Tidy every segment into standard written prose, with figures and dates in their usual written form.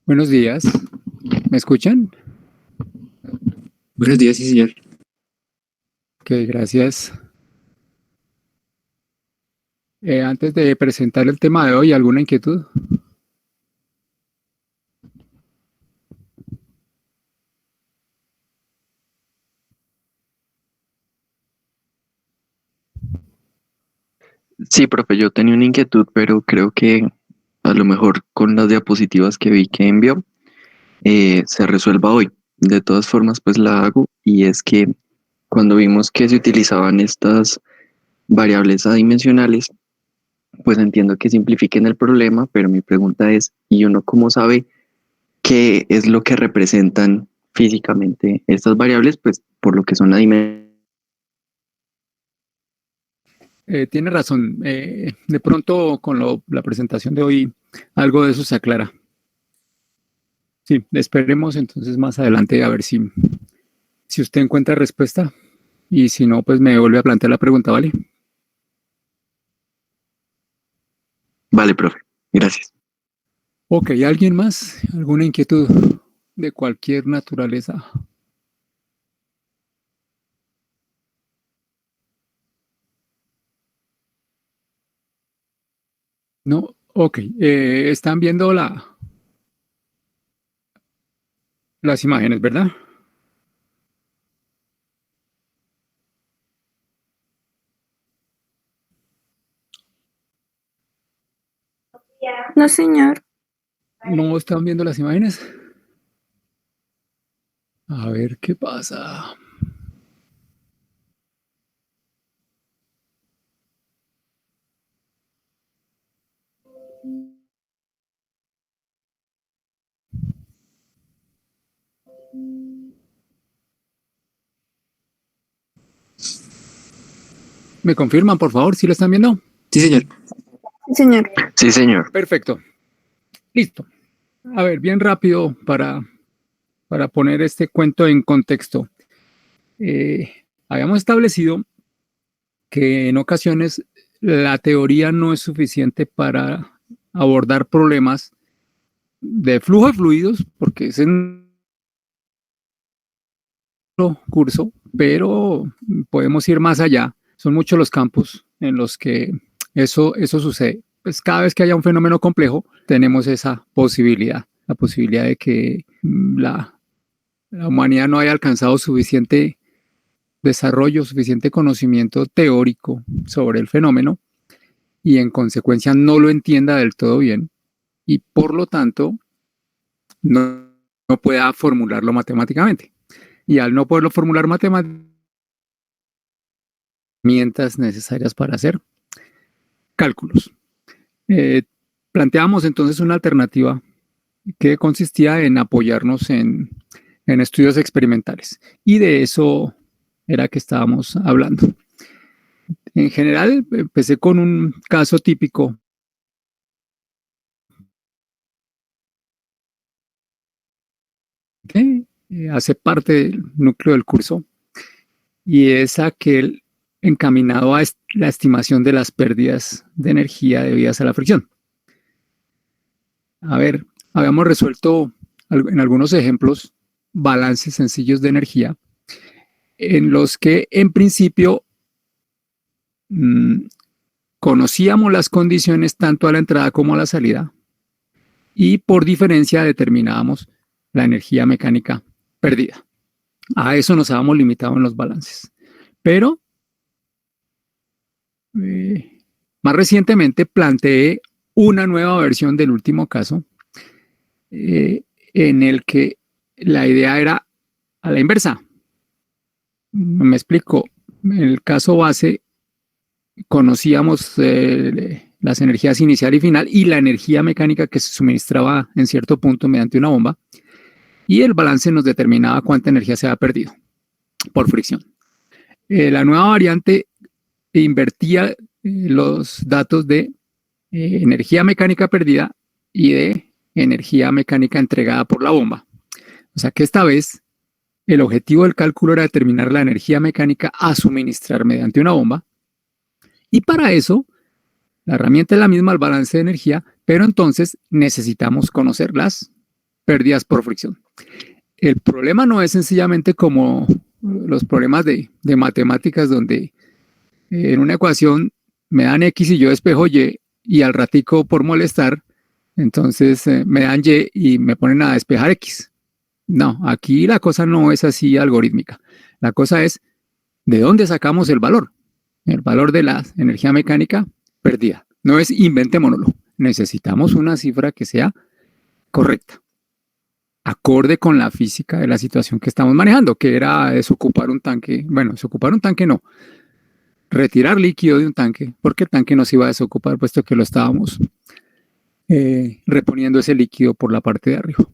Buenos días, ¿me escuchan? Buenos días, sí, señor. Ok, gracias. Antes de presentar el tema de hoy, ¿alguna inquietud? Sí, profe, yo tenía una inquietud, pero creo que a lo mejor con las diapositivas que vi que envió, se resuelva hoy. De todas formas, pues la hago y es que cuando vimos que se utilizaban estas variables adimensionales, pues entiendo que simplifiquen el problema, pero mi pregunta es, ¿y uno cómo sabe qué es lo que representan físicamente estas variables? Pues por lo que son adimensionales. Tiene razón. De pronto, con la presentación de hoy, algo de eso se aclara. Sí, esperemos entonces más adelante a ver si usted encuentra respuesta y si no, pues me vuelve a plantear la pregunta, ¿vale? Vale, profe, gracias. Ok, ¿alguien más? ¿Alguna inquietud de cualquier naturaleza? No, ok. Están viendo las imágenes, ¿verdad? No, señor. ¿No están viendo las imágenes? A ver qué pasa. ¿Me confirman, por favor, si lo están viendo? Sí, señor. Sí, señor. Sí, señor. Perfecto. Listo. A ver, bien rápido para poner este cuento en contexto. Habíamos establecido que en ocasiones la teoría no es suficiente para abordar problemas de flujo de fluidos, porque es en nuestro curso, pero podemos ir más allá. Son muchos los campos en los que eso sucede. Pues cada vez que haya un fenómeno complejo, tenemos esa posibilidad, la posibilidad de que la humanidad no haya alcanzado suficiente desarrollo, suficiente conocimiento teórico sobre el fenómeno y en consecuencia no lo entienda del todo bien y por lo tanto no pueda formularlo matemáticamente. Y al no poderlo formular matemáticamente, herramientas necesarias para hacer cálculos. Eh, Planteamos entonces una alternativa que consistía en apoyarnos en estudios experimentales. Y de eso era que estábamos hablando. En general, empecé con un caso típico que hace parte del núcleo del curso y es aquel encaminado a la estimación de las pérdidas de energía debidas a la fricción. A ver, habíamos resuelto en algunos ejemplos balances sencillos de energía en los que en principio mmm, conocíamos las condiciones tanto a la entrada como a la salida y por diferencia determinábamos la energía mecánica perdida. A eso nos habíamos limitado en los balances. Pero más recientemente planteé una nueva versión del último caso en el que la idea era a la inversa. Me explico. En el caso base conocíamos las energías inicial y final y la energía mecánica que se suministraba en cierto punto mediante una bomba y el balance nos determinaba cuánta energía se había perdido por fricción. La nueva variante invertía los datos de energía mecánica perdida y de energía mecánica entregada por la bomba. O sea que esta vez el objetivo del cálculo era determinar la energía mecánica a suministrar mediante una bomba y para eso la herramienta es la misma, el balance de energía, pero entonces necesitamos conocer las pérdidas por fricción. El problema no es sencillamente como los problemas de matemáticas donde en una ecuación me dan X y yo despejo y al ratico por molestar, entonces me dan Y y me ponen a despejar X. No, aquí la cosa no es así algorítmica. La cosa es de dónde sacamos el valor de la energía mecánica perdida. No es inventémonoslo. Necesitamos una cifra que sea correcta, acorde con la física de la situación que estamos manejando, que era desocupar un tanque. Bueno, desocupar un tanque no, retirar líquido de un tanque, porque el tanque no se iba a desocupar, puesto que lo estábamos reponiendo ese líquido por la parte de arriba.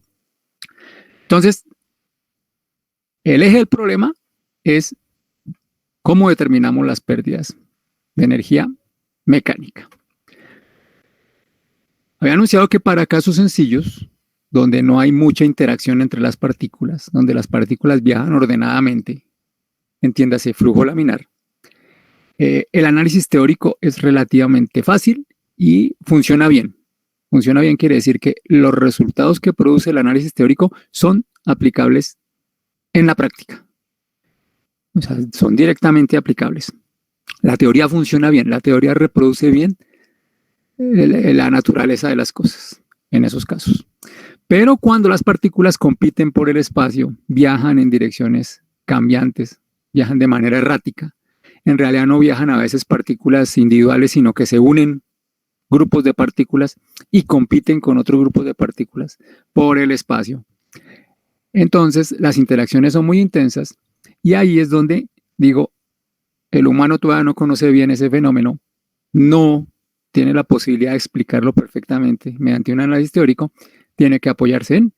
Entonces, el eje del problema es cómo determinamos las pérdidas de energía mecánica. Había anunciado que para casos sencillos, donde no hay mucha interacción entre las partículas, donde las partículas viajan ordenadamente, entiéndase flujo laminar, el análisis teórico es relativamente fácil y funciona bien. Funciona bien quiere decir que los resultados que produce el análisis teórico son aplicables en la práctica. O sea, son directamente aplicables. La teoría funciona bien, la teoría reproduce bien la naturaleza de las cosas en esos casos. Pero cuando las partículas compiten por el espacio, viajan en direcciones cambiantes, viajan de manera errática. En realidad no viajan a veces partículas individuales, sino que se unen grupos de partículas y compiten con otros grupos de partículas por el espacio. Entonces, las interacciones son muy intensas y ahí es donde, digo, el humano todavía no conoce bien ese fenómeno, no tiene la posibilidad de explicarlo perfectamente mediante un análisis teórico, tiene que apoyarse en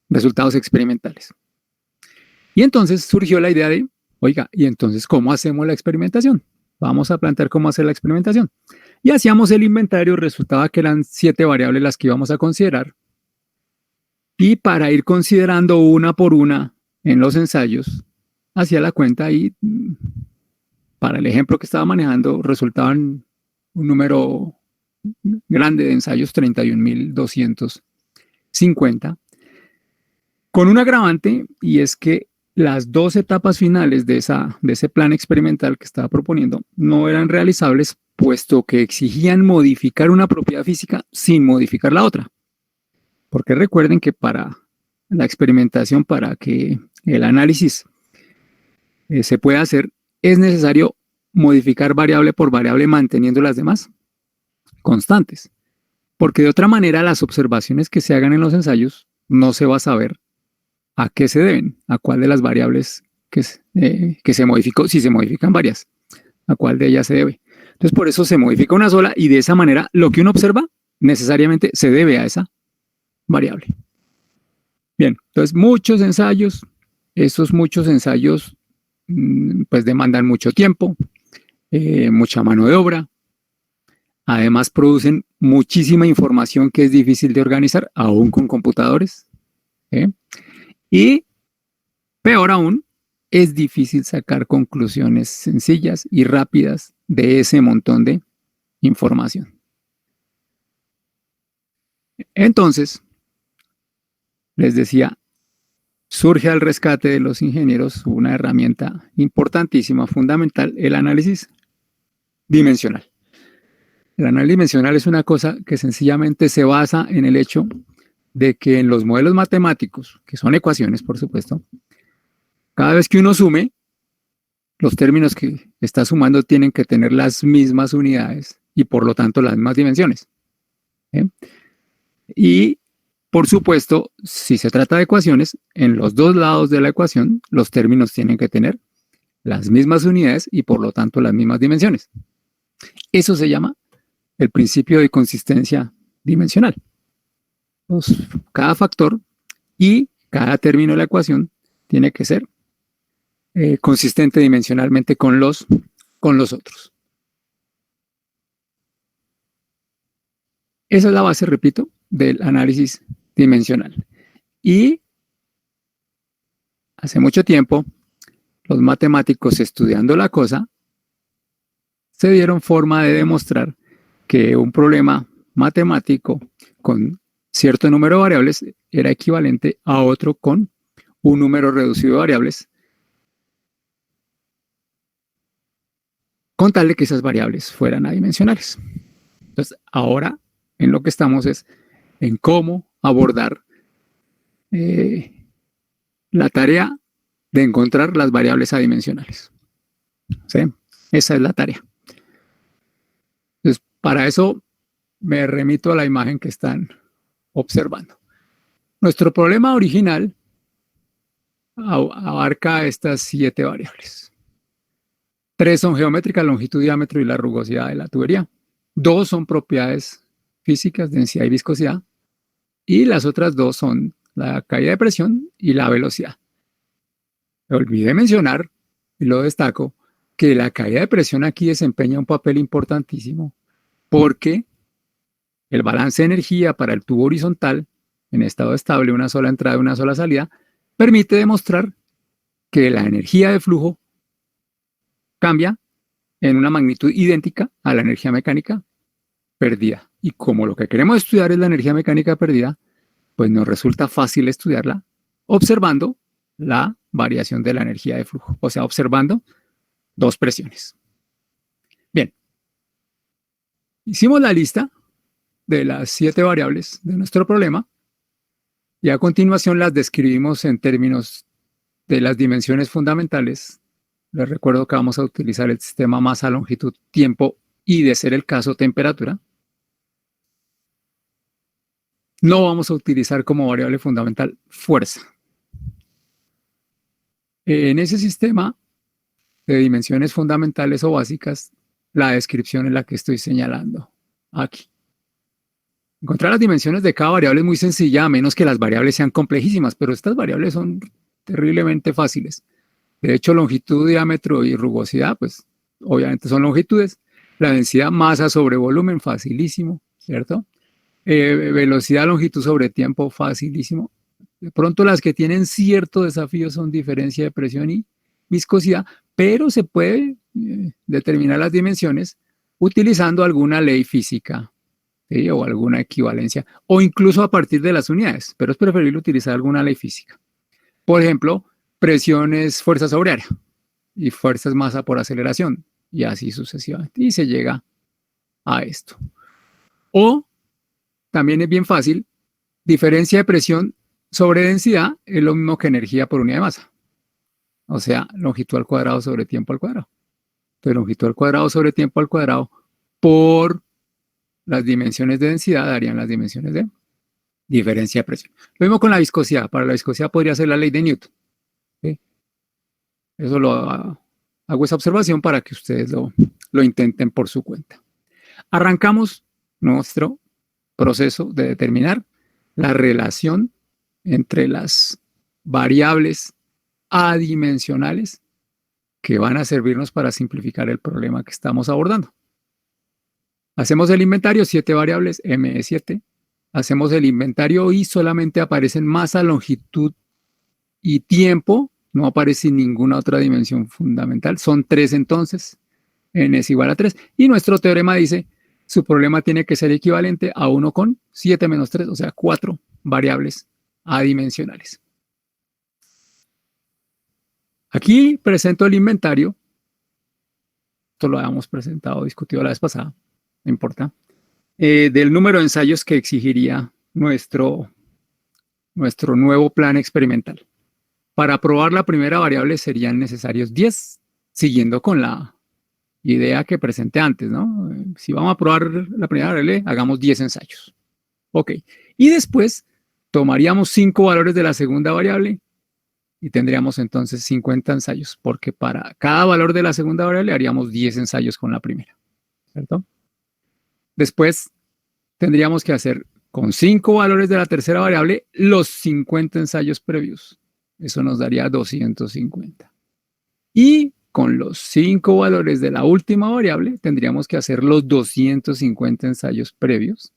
resultados experimentales. Y entonces surgió la idea de, oiga, ¿y entonces cómo hacemos la experimentación? Vamos a plantear cómo hacer la experimentación. Y hacíamos el inventario, resultaba que eran 7 variables las que íbamos a considerar. Y para ir considerando una por una en los ensayos, hacía la cuenta y para el ejemplo que estaba manejando resultaban un número grande de ensayos, 31.250, con un agravante, y es que las 2 etapas finales de ese plan experimental que estaba proponiendo no eran realizables, puesto que exigían modificar una propiedad física sin modificar la otra. Porque recuerden que para la experimentación, para que el análisis se pueda hacer, es necesario modificar variable por variable manteniendo las demás constantes. Porque de otra manera las observaciones que se hagan en los ensayos no se va a saber a qué se deben, a cuál de las variables que se modificó, si se modifican varias, a cuál de ellas se debe. Entonces por eso se modifica una sola y de esa manera lo que uno observa necesariamente se debe a esa variable. Bien, entonces muchos ensayos, esos muchos ensayos pues demandan mucho tiempo, mucha mano de obra, además producen muchísima información que es difícil de organizar, aún con computadores, y peor aún, es difícil sacar conclusiones sencillas y rápidas de ese montón de información. Entonces, les decía, surge al rescate de los ingenieros una herramienta importantísima, fundamental, el análisis dimensional. El análisis dimensional es una cosa que sencillamente se basa en el hecho de que en los modelos matemáticos, que son ecuaciones, por supuesto, cada vez que uno sume, los términos que está sumando tienen que tener las mismas unidades y por lo tanto las mismas dimensiones. Y por supuesto, si se trata de ecuaciones, en los 2 lados de la ecuación, los términos tienen que tener las mismas unidades y por lo tanto las mismas dimensiones. Eso se llama el principio de consistencia dimensional. Cada factor y cada término de la ecuación tiene que ser consistente dimensionalmente con los otros. Esa es la base, repito, del análisis dimensional. Y hace mucho tiempo, los matemáticos estudiando la cosa se dieron forma de demostrar que un problema matemático con cierto número de variables era equivalente a otro con un número reducido de variables, con tal de que esas variables fueran adimensionales. Entonces, ahora en lo que estamos es en cómo abordar la tarea de encontrar las variables adimensionales. ¿Sí? Esa es la tarea. Entonces, para eso me remito a la imagen que están observando. Nuestro problema original abarca estas 7 variables. 3 son geométricas, longitud, diámetro y la rugosidad de la tubería. 2 son propiedades físicas, densidad y viscosidad. Y las otras 2 son la caída de presión y la velocidad. Olvidé mencionar, y lo destaco, que la caída de presión aquí desempeña un papel importantísimo porque el balance de energía para el tubo horizontal, en estado estable, una sola entrada y una sola salida, permite demostrar que la energía de flujo cambia en una magnitud idéntica a la energía mecánica perdida. Y como lo que queremos estudiar es la energía mecánica perdida, pues nos resulta fácil estudiarla observando la variación de la energía de flujo, o sea, observando 2 presiones. Bien, hicimos la lista de las 7 variables de nuestro problema y a continuación las describimos en términos de las dimensiones fundamentales. Les recuerdo que vamos a utilizar el sistema masa, longitud, tiempo y, de ser el caso, temperatura. No vamos a utilizar como variable fundamental fuerza. En ese sistema de dimensiones fundamentales o básicas, la descripción es la que estoy señalando aquí. Encontrar las dimensiones de cada variable es muy sencilla, a menos que las variables sean complejísimas, pero estas variables son terriblemente fáciles. De hecho, longitud, diámetro y rugosidad, pues obviamente son longitudes. La densidad, masa sobre volumen, facilísimo, ¿cierto? Velocidad, longitud sobre tiempo, facilísimo. De pronto las que tienen cierto desafío son diferencia de presión y viscosidad, pero se puede determinar las dimensiones utilizando alguna ley física, ¿sí? O alguna equivalencia, o incluso a partir de las unidades, pero es preferible utilizar alguna ley física. Por ejemplo, presiones, fuerza sobre área y fuerzas masa por aceleración, y así sucesivamente, y se llega a esto. O también es bien fácil, diferencia de presión sobre densidad es lo mismo que energía por unidad de masa. O sea, longitud al cuadrado sobre tiempo al cuadrado. Entonces, longitud al cuadrado sobre tiempo al cuadrado por las dimensiones de densidad darían las dimensiones de diferencia de presión. Lo mismo con la viscosidad. Para la viscosidad podría ser la ley de Newton. ¿Sí? Eso hago esa observación para que ustedes lo intenten por su cuenta. Arrancamos nuestro proceso de determinar la relación entre las variables adimensionales que van a servirnos para simplificar el problema que estamos abordando. Hacemos el inventario, 7 variables, M es 7. Hacemos el inventario y solamente aparecen masa, longitud y tiempo. No aparece ninguna otra dimensión fundamental. Son 3 entonces. N es igual a 3. Y nuestro teorema dice, su problema tiene que ser equivalente a 1 con 7 menos 3, o sea, 4 variables adimensionales. Aquí presento el inventario. Esto lo habíamos presentado, discutido la vez pasada. No importa. Del número de ensayos que exigiría nuestro nuevo plan experimental. Para probar la primera variable serían necesarios 10, siguiendo con la idea que presenté antes, ¿no? Si vamos a probar la primera variable, hagamos 10 ensayos. Ok. Y después tomaríamos 5 valores de la segunda variable y tendríamos entonces 50 ensayos, porque para cada valor de la segunda variable haríamos 10 ensayos con la primera, ¿cierto? Después tendríamos que hacer con 5 valores de la tercera variable los 50 ensayos previos. Eso nos daría 250. Y con los 5 valores de la última variable tendríamos que hacer los 250 ensayos previos.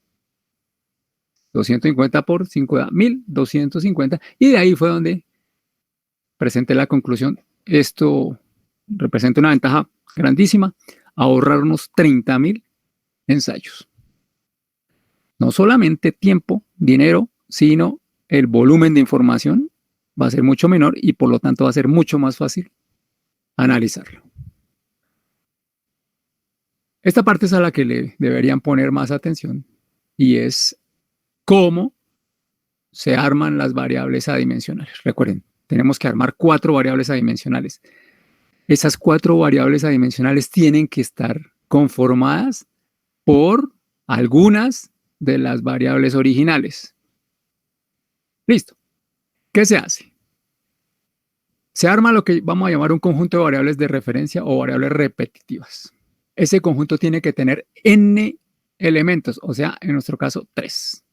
250 por 5 da 1250. Y de ahí fue donde presenté la conclusión. Esto representa una ventaja grandísima, ahorrarnos 30.000 ensayos. No solamente tiempo, dinero, sino el volumen de información va a ser mucho menor y por lo tanto va a ser mucho más fácil analizarlo. Esta parte es a la que le deberían poner más atención y es cómo se arman las variables adimensionales. Recuerden, tenemos que armar 4 variables adimensionales. Esas 4 variables adimensionales tienen que estar conformadas por algunas de las variables originales. Listo. ¿Qué se hace? Se arma lo que vamos a llamar un conjunto de variables de referencia o variables repetitivas. Ese conjunto tiene que tener n elementos, o sea, en nuestro caso, 3.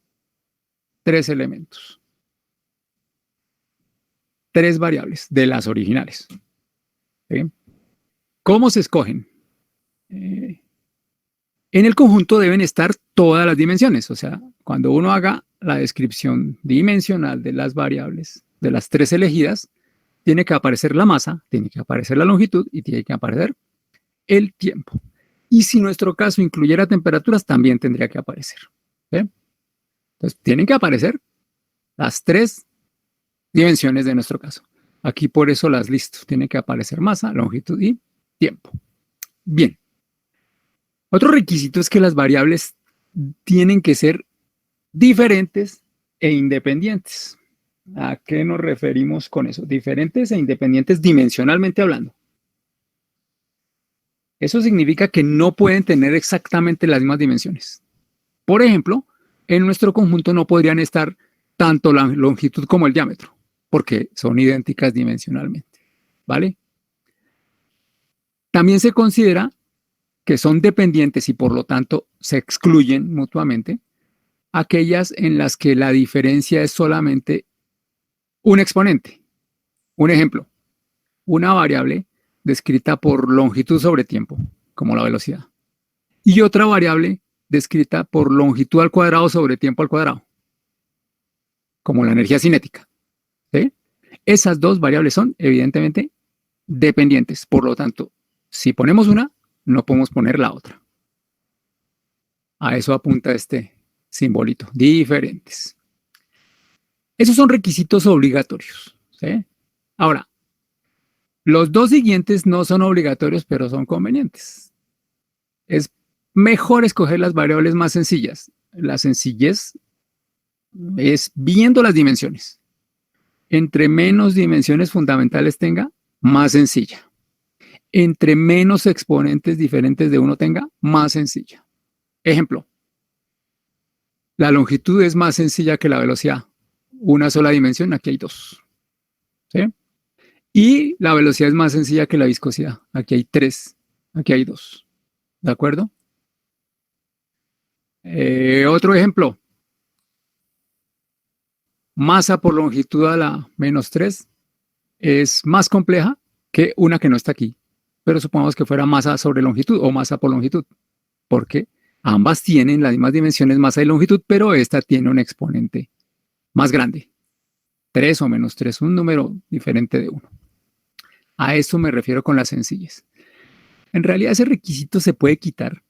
3 elementos. 3 variables de las originales. ¿Sí? ¿Cómo se escogen? En el conjunto deben estar todas las dimensiones, o sea, cuando uno haga la descripción dimensional de las variables, de las 3 elegidas, tiene que aparecer la masa, tiene que aparecer la longitud y tiene que aparecer el tiempo. Y si nuestro caso incluyera temperaturas, también tendría que aparecer. ¿Sí? Entonces, tienen que aparecer las 3 dimensiones de nuestro caso. Aquí por eso las listo. Tiene que aparecer masa, longitud y tiempo. Bien. Otro requisito es que las variables tienen que ser diferentes e independientes. ¿A qué nos referimos con eso? Diferentes e independientes dimensionalmente hablando. Eso significa que no pueden tener exactamente las mismas dimensiones. Por ejemplo, en nuestro conjunto no podrían estar tanto la longitud como el diámetro, porque son idénticas dimensionalmente. ¿Vale? También se considera que son dependientes y por lo tanto se excluyen mutuamente aquellas en las que la diferencia es solamente un exponente. Un ejemplo, una variable descrita por longitud sobre tiempo, como la velocidad, y otra variable descrita por longitud al cuadrado sobre tiempo al cuadrado, como la energía cinética. ¿Sí? Esas 2 variables son evidentemente dependientes, por lo tanto, si ponemos una, no podemos poner la otra. A eso apunta este simbolito, diferentes. Esos son requisitos obligatorios. ¿Sí? Ahora, los 2 siguientes no son obligatorios, pero son convenientes. Es mejor escoger las variables más sencillas. La sencillez es viendo las dimensiones. Entre menos dimensiones fundamentales tenga, más sencilla. Entre menos exponentes diferentes de uno tenga, más sencilla. Ejemplo, la longitud es más sencilla que la velocidad. Una sola dimensión, aquí hay 2. ¿Sí? Y la velocidad es más sencilla que la viscosidad. Aquí hay 3, aquí hay 2. ¿De acuerdo? Otro ejemplo. Masa por longitud a la -3 es más compleja que una que no está aquí. Pero supongamos que fuera masa sobre longitud o masa por longitud. Porque ambas tienen las mismas dimensiones, masa y longitud, pero esta tiene un exponente más grande. 3 o -3, un número diferente de 1. A eso me refiero con la sencillez. En realidad ese requisito se puede quitar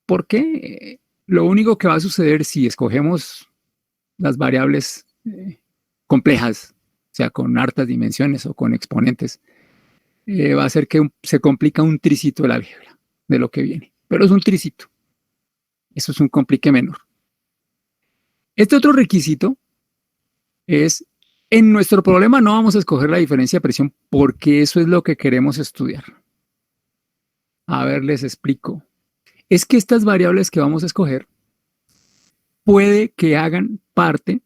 porque lo único que va a suceder si escogemos las variables complejas, o sea, con hartas dimensiones o con exponentes, va a ser que se complica un tricito el álgebra de lo que viene. Pero es un tricito. Eso es un complique menor. Este otro requisito es, en nuestro problema no vamos a escoger la diferencia de presión porque eso es lo que queremos estudiar. A ver, les explico. Es que estas variables que vamos a escoger puede que hagan parte,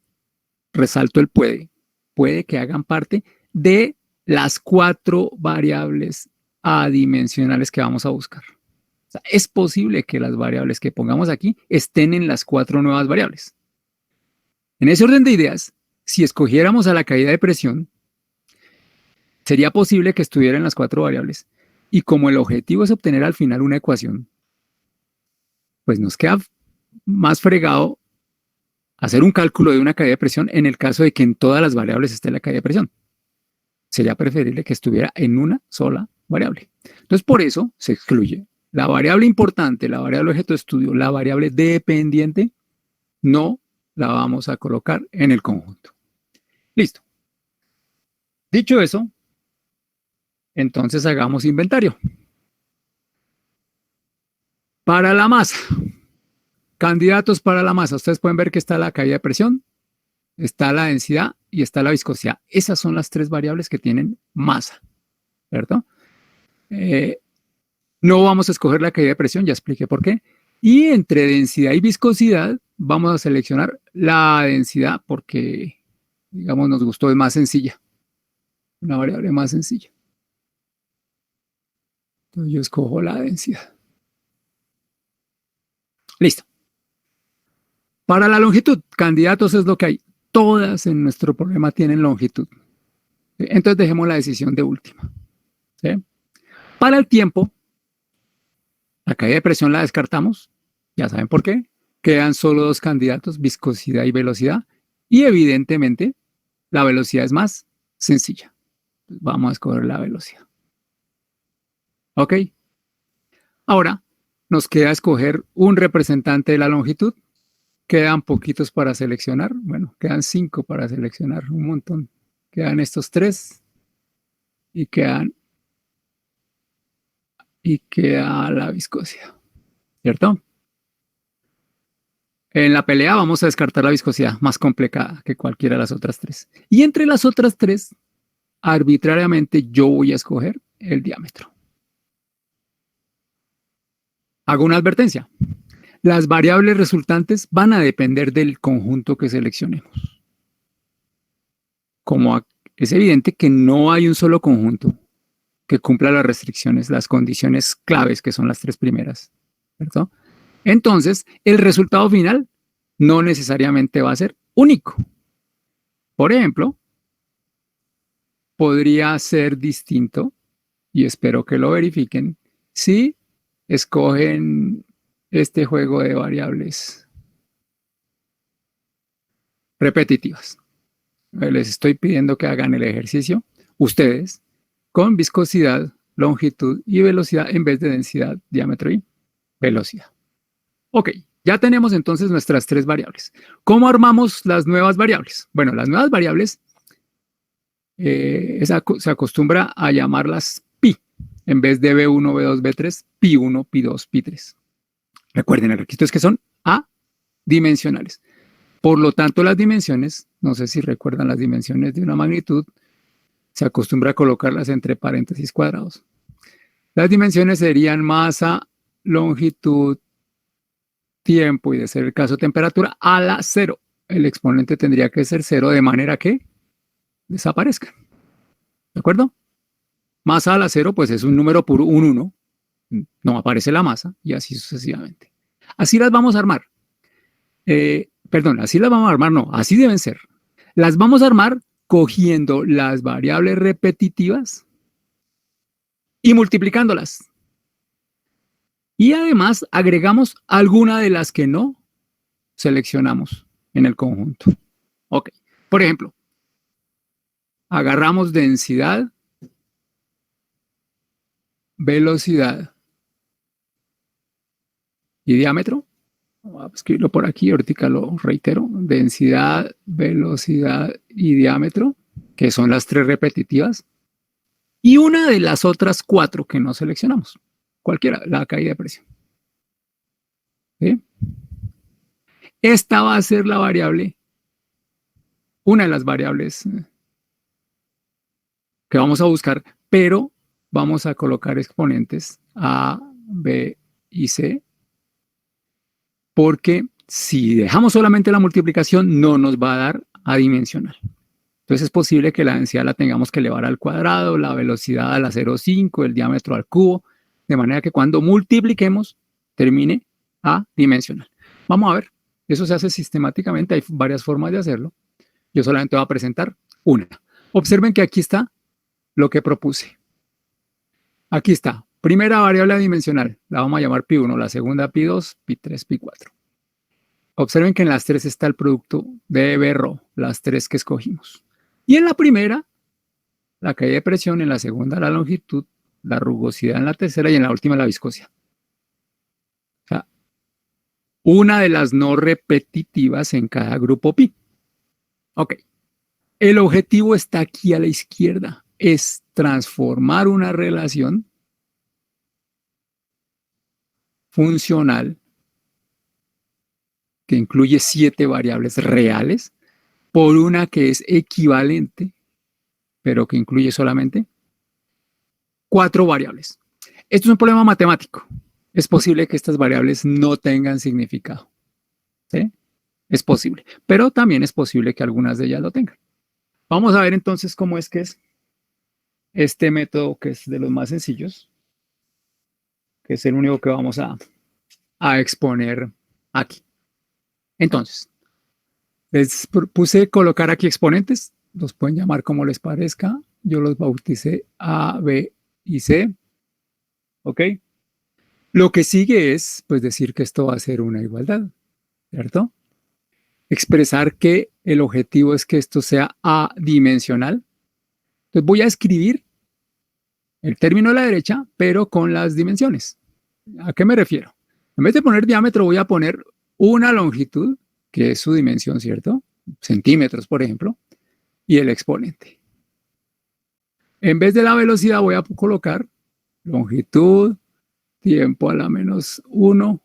resalto el puede que hagan parte de las 4 variables adimensionales que vamos a buscar. O sea, es posible que las variables que pongamos aquí estén en las 4 nuevas variables. En ese orden de ideas, si escogiéramos a la caída de presión, sería posible que estuviera en las 4 variables. Y como el objetivo es obtener al final una ecuación, pues nos queda más fregado hacer un cálculo de una caída de presión en el caso de que en todas las variables esté la caída de presión. Sería preferible que estuviera en una sola variable. Entonces, por eso se excluye la variable importante, la variable objeto de estudio, la variable dependiente no la vamos a colocar en el conjunto. Listo. Dicho eso, entonces hagamos inventario. Para la masa, candidatos para la masa, ustedes pueden ver que está la caída de presión, está la densidad y está la viscosidad. Esas son las tres variables que tienen masa, ¿cierto? No vamos a escoger la caída de presión, ya expliqué por qué. Y entre densidad y viscosidad vamos a seleccionar la densidad porque, digamos, nos gustó, es más sencilla. Una variable más sencilla. Entonces yo escojo la densidad. Listo. Para la longitud, candidatos es lo que hay. Todas en nuestro problema tienen longitud. Entonces dejemos la decisión de última. ¿Sí? Para el tiempo, la caída de presión la descartamos. Ya saben por qué. Quedan solo dos candidatos, viscosidad y velocidad. Y evidentemente, la velocidad es más sencilla. Vamos a escoger la velocidad. ¿Ok? Ahora, nos queda escoger un representante de la longitud. Quedan poquitos para seleccionar. Bueno, quedan 5 para seleccionar, un montón. Quedan estos 3 y queda la viscosidad, ¿cierto? En la pelea vamos a descartar la viscosidad, más complicada que cualquiera de las otras 3. Y entre las otras 3, arbitrariamente yo voy a escoger el diámetro. Hago una advertencia. Las variables resultantes van a depender del conjunto que seleccionemos. Como es evidente que no hay un solo conjunto que cumpla las restricciones, las condiciones claves, que son las 3 primeras, ¿cierto? Entonces, el resultado final no necesariamente va a ser único. Por ejemplo, podría ser distinto, y espero que lo verifiquen, si escogen este juego de variables repetitivas. Les estoy pidiendo que hagan el ejercicio, ustedes, con viscosidad, longitud y velocidad en vez de densidad, diámetro y velocidad. Ok, ya tenemos entonces nuestras 3 variables. ¿Cómo armamos las nuevas variables? Bueno, las nuevas variables se acostumbra a llamarlas pi, en vez de B1, B2, B3, pi1, pi2, pi3. Recuerden, el requisito es que son adimensionales. Por lo tanto, las dimensiones, no sé si recuerdan las dimensiones de una magnitud, se acostumbra a colocarlas entre paréntesis cuadrados. Las dimensiones serían masa, longitud, tiempo y, de ser el caso, temperatura a la 0. El exponente tendría que ser 0 de manera que desaparezcan. ¿De acuerdo? Masa a la 0, pues es un número puro, un 1. No aparece la masa y así sucesivamente. Así las vamos a armar. Así las vamos a armar, no, así deben ser. Las vamos a armar cogiendo las variables repetitivas y multiplicándolas. Y además agregamos alguna de las que no seleccionamos en el conjunto. Ok, por ejemplo, agarramos densidad, velocidad y diámetro. Voy a escribirlo por aquí, ahorita lo reitero. Densidad, velocidad y diámetro, que son las 3 repetitivas. Y una de las otras 4 que no seleccionamos. Cualquiera, la caída de presión. ¿Sí? Esta va a ser la variable, una de las variables que vamos a buscar, pero vamos a colocar exponentes A, B y C, porque si dejamos solamente la multiplicación no nos va a dar adimensional. Entonces es posible que la densidad la tengamos que elevar al cuadrado, la velocidad a la 0,5, el diámetro al cubo, de manera que cuando multipliquemos termine adimensional. Vamos a ver, eso se hace sistemáticamente, hay varias formas de hacerlo. Yo solamente voy a presentar una. Observen que aquí está lo que propuse. Aquí está. Primera variable adimensional, la vamos a llamar pi1, la segunda pi2, pi3, pi4. Observen que en las 3 está el producto de B-ρ, las 3 que escogimos. Y en la primera, la caída de presión, en la segunda, la longitud, la rugosidad en la tercera y en la última, la viscosidad. O sea, una de las no repetitivas en cada grupo pi. Ok. El objetivo está aquí a la izquierda. Es transformar una relación funcional que incluye 7 variables reales por una que es equivalente, pero que incluye solamente 4 variables. Esto es un problema matemático. Es posible que estas variables no tengan significado. ¿Sí? Es posible, pero también es posible que algunas de ellas lo tengan. Vamos a ver entonces cómo es que es este método, que es de los más sencillos, que es el único que vamos a exponer aquí. Entonces, les puse colocar aquí exponentes, los pueden llamar como les parezca. Yo los bauticé A, B y C. ¿Ok? Lo que sigue es, pues, decir que esto va a ser una igualdad, ¿cierto? Expresar que el objetivo es que esto sea adimensional. Entonces voy a escribir el término de la derecha, pero con las dimensiones. ¿A qué me refiero? En vez de poner diámetro, voy a poner una longitud, que es su dimensión, ¿cierto? Centímetros, por ejemplo, y el exponente. En vez de la velocidad, voy a colocar longitud, tiempo a la -1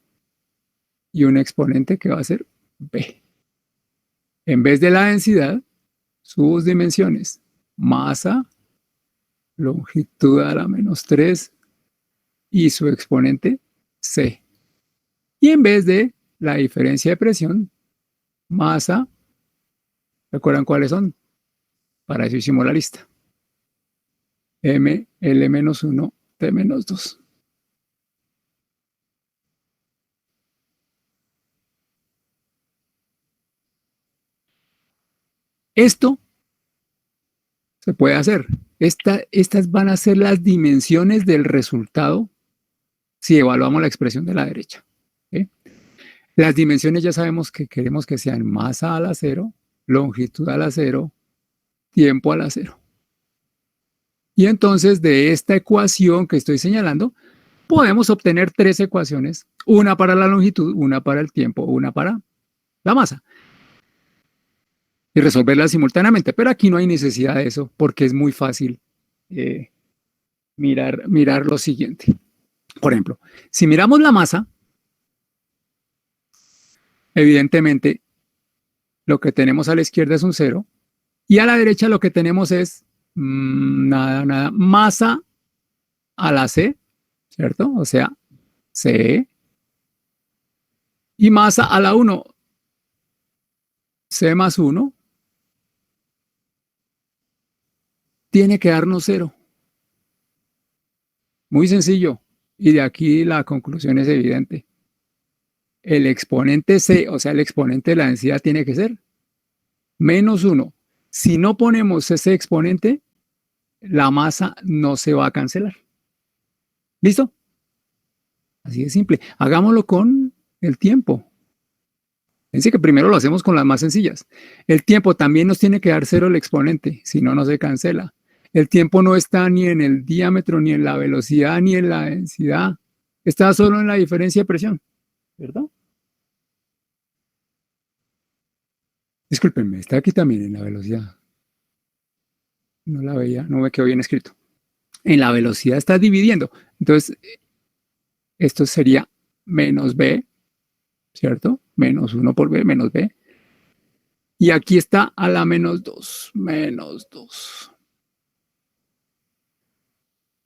y un exponente que va a ser b. En vez de la densidad, sus dimensiones, masa, longitud a la -3 y su exponente c. Y en vez de la diferencia de presión, masa, ¿recuerdan cuáles son? Para eso hicimos la lista. M, L-1, T-2. Esto se puede hacer. Estas van a ser las dimensiones del resultado si evaluamos la expresión de la derecha. ¿Sí? Las dimensiones ya sabemos que queremos que sean masa a la 0, longitud a la 0, tiempo a la 0. Y entonces de esta ecuación que estoy señalando, podemos obtener 3 ecuaciones, una para la longitud, una para el tiempo, una para la masa, y resolverlas simultáneamente. Pero aquí no hay necesidad de eso porque es muy fácil mirar lo siguiente. Por ejemplo, si miramos la masa, evidentemente lo que tenemos a la izquierda es un 0 y a la derecha lo que tenemos es nada, masa a la C, ¿cierto? O sea, C, y masa a la 1, C más 1, tiene que darnos 0. Muy sencillo. Y de aquí la conclusión es evidente. El exponente C, o sea, el exponente de la densidad tiene que ser -1. Si no ponemos ese exponente, la masa no se va a cancelar. ¿Listo? Así de simple. Hagámoslo con el tiempo. Fíjense que primero lo hacemos con las más sencillas. El tiempo también nos tiene que dar 0 el exponente, si no, no se cancela. El tiempo no está ni en el diámetro, ni en la velocidad, ni en la densidad. Está solo en la diferencia de presión, ¿verdad? Discúlpenme, está aquí también en la velocidad. No la veía, no me quedó bien escrito. En la velocidad está dividiendo. Entonces, esto sería menos b, ¿cierto? -1 por b, menos b. Y aquí está a la -2, -2.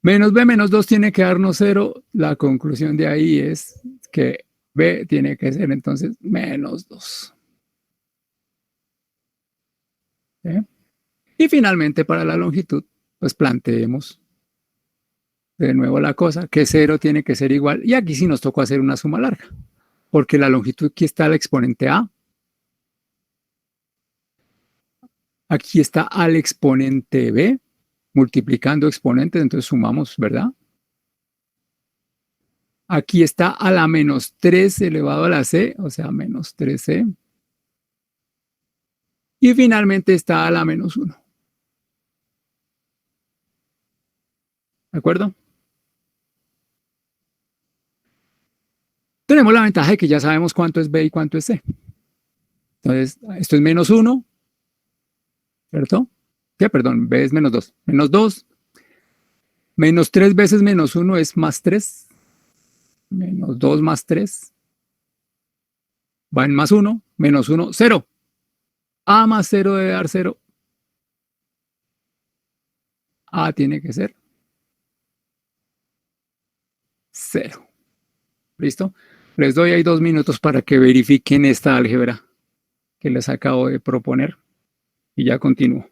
Menos b menos 2 tiene que darnos 0. La conclusión de ahí es que b tiene que ser entonces -2. ¿Sí? Y finalmente para la longitud, pues planteemos de nuevo la cosa, que 0 tiene que ser igual. Y aquí sí nos tocó hacer una suma larga, porque la longitud aquí está el exponente a. Aquí está al exponente b, multiplicando exponentes, entonces sumamos, ¿verdad? Aquí está a la -3 elevado a la c, o sea, -3c. Y finalmente está a la -1. ¿De acuerdo? Tenemos la ventaja de que ya sabemos cuánto es B y cuánto es C. Entonces, esto es menos 1, ¿cierto? ¿Qué? Perdón, B es menos 2. Menos 2, menos 3 veces menos 1 es más 3. Menos 2 más 3 va en más 1. Menos 1, 0. A más 0 debe dar 0. A tiene que ser 0. ¿Listo? Les doy ahí 2 minutos para que verifiquen esta álgebra que les acabo de proponer y ya continúo.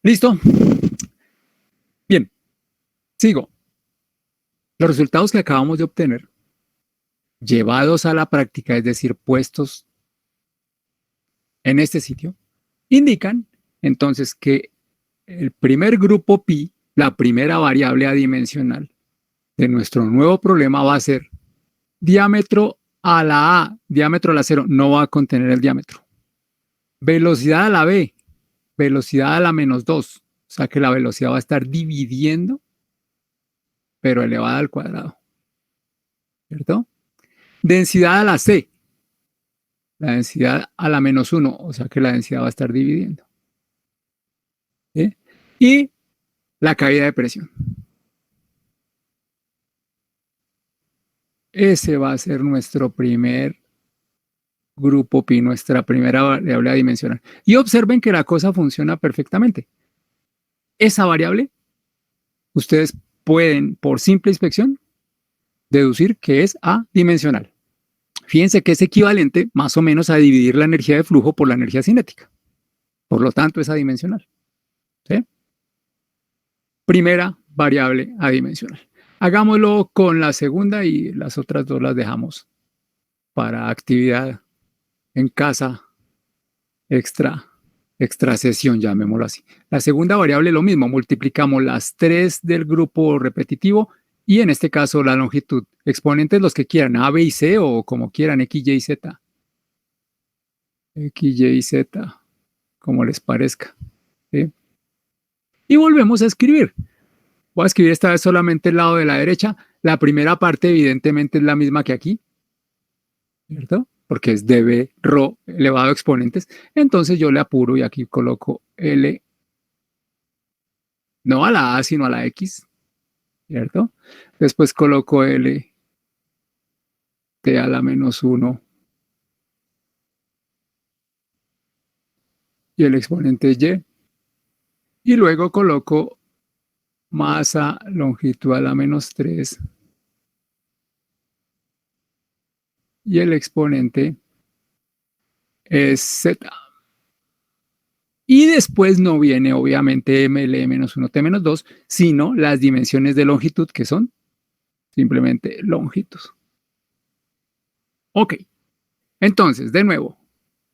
¿Listo? Bien, sigo. Los resultados que acabamos de obtener, llevados a la práctica, es decir, puestos en este sitio, indican entonces que el primer grupo pi, la primera variable adimensional de nuestro nuevo problema va a ser diámetro a la A, diámetro a la 0, no va a contener el diámetro. Velocidad a la B, velocidad a la menos 2, o sea que la velocidad va a estar dividiendo, pero elevada al cuadrado, ¿cierto? Densidad a la C, la densidad a la menos 1, o sea que la densidad va a estar dividiendo. ¿Sí? Y la caída de presión. Ese va a ser nuestro primer grupo pi, nuestra primera variable adimensional. Y observen que la cosa funciona perfectamente. Esa variable, ustedes pueden, por simple inspección, deducir que es adimensional. Fíjense que es equivalente más o menos a dividir la energía de flujo por la energía cinética. Por lo tanto, es adimensional. ¿Sí? Primera variable adimensional. Hagámoslo con la segunda y las otras dos las dejamos para actividad en casa extra sesión, llamémoslo así. La segunda variable lo mismo, multiplicamos las 3 del grupo repetitivo y en este caso la longitud. Exponentes los que quieran, A, B y C o como quieran, X, Y, Z. X, Y, Z, como les parezca. ¿Sí? Y volvemos a escribir. Voy a escribir esta vez solamente el lado de la derecha. La primera parte evidentemente es la misma que aquí, ¿cierto? Porque es dB rho elevado a exponentes. Entonces yo le apuro y aquí coloco L, no a la A, sino a la X, ¿cierto? Después coloco L T a la menos 1 y el exponente es Y. Y luego coloco masa longitud a la menos 3 y el exponente es Z. Y después no viene obviamente ML-1, T-2, sino las dimensiones de longitud que son simplemente longitud. Ok, entonces de nuevo,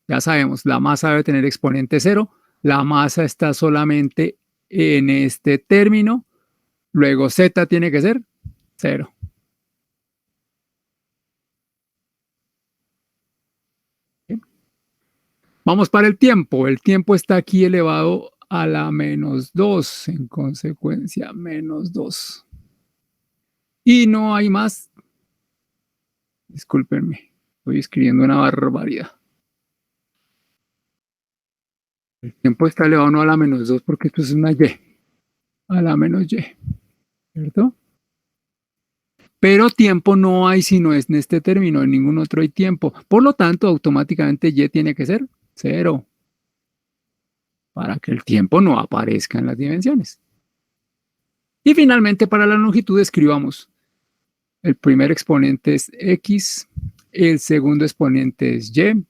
ya sabemos, la masa debe tener exponente 0, la masa está solamente en este término, luego Z tiene que ser 0. Vamos para el tiempo está aquí elevado a la menos 2, en consecuencia menos 2. Y no hay más. Discúlpenme, estoy escribiendo una barbaridad. El tiempo está elevado no a la -2 porque esto es una y. A la -y. ¿Cierto? Pero tiempo no hay si no es en este término, en ningún otro hay tiempo. Por lo tanto, automáticamente y tiene que ser 0 para que el tiempo no aparezca en las dimensiones. Y finalmente, para la longitud, escribamos. El primer exponente es x, el segundo exponente es y,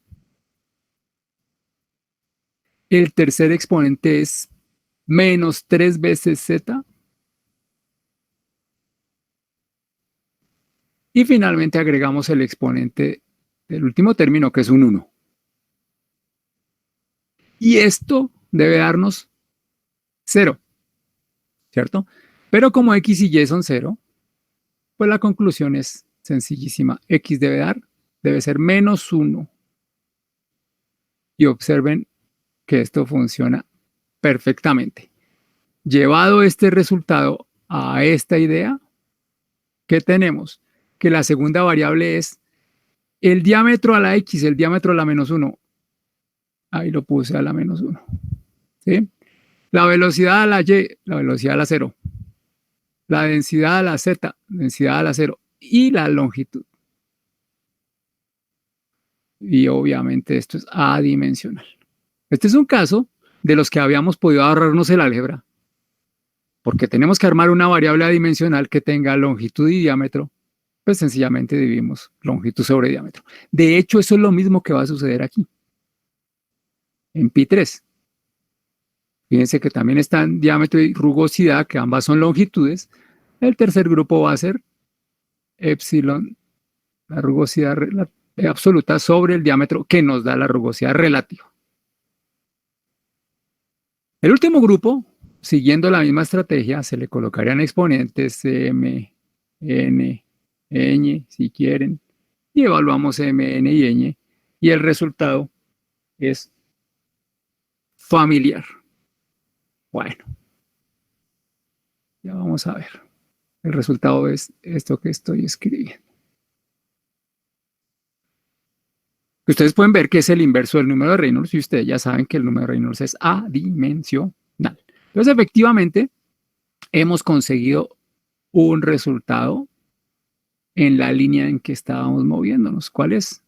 el tercer exponente es menos 3 veces z, y finalmente agregamos el exponente del último término, que es un 1. Y esto debe darnos 0, ¿cierto? Pero como x y y son 0, pues la conclusión es sencillísima. X debe ser menos 1. Y observen que esto funciona perfectamente. Llevado este resultado a esta idea, ¿qué tenemos? Que la segunda variable es el diámetro a la x, el diámetro a la -1. Ahí lo puse a la -1. ¿Sí? La velocidad a la y, la velocidad a la 0. La densidad a la z, densidad a la 0. Y la longitud. Y obviamente esto es adimensional. Este es un caso de los que habíamos podido ahorrarnos el álgebra, porque tenemos que armar una variable adimensional que tenga longitud y diámetro, pues sencillamente dividimos longitud sobre diámetro. De hecho, eso es lo mismo que va a suceder aquí, en pi3. Fíjense que también están diámetro y rugosidad, que ambas son longitudes. El tercer grupo va a ser epsilon, la rugosidad absoluta sobre el diámetro, que nos da la rugosidad relativa. El último grupo, siguiendo la misma estrategia, se le colocarían exponentes m, n, ñ, si quieren, y evaluamos m, n y ñ, y el resultado es familiar. Bueno, ya vamos a ver. El resultado es esto que estoy escribiendo. Ustedes pueden ver que es el inverso del número de Reynolds y ustedes ya saben que el número de Reynolds es adimensional. Entonces, efectivamente, hemos conseguido un resultado en la línea en que estábamos moviéndonos. ¿Cuál es?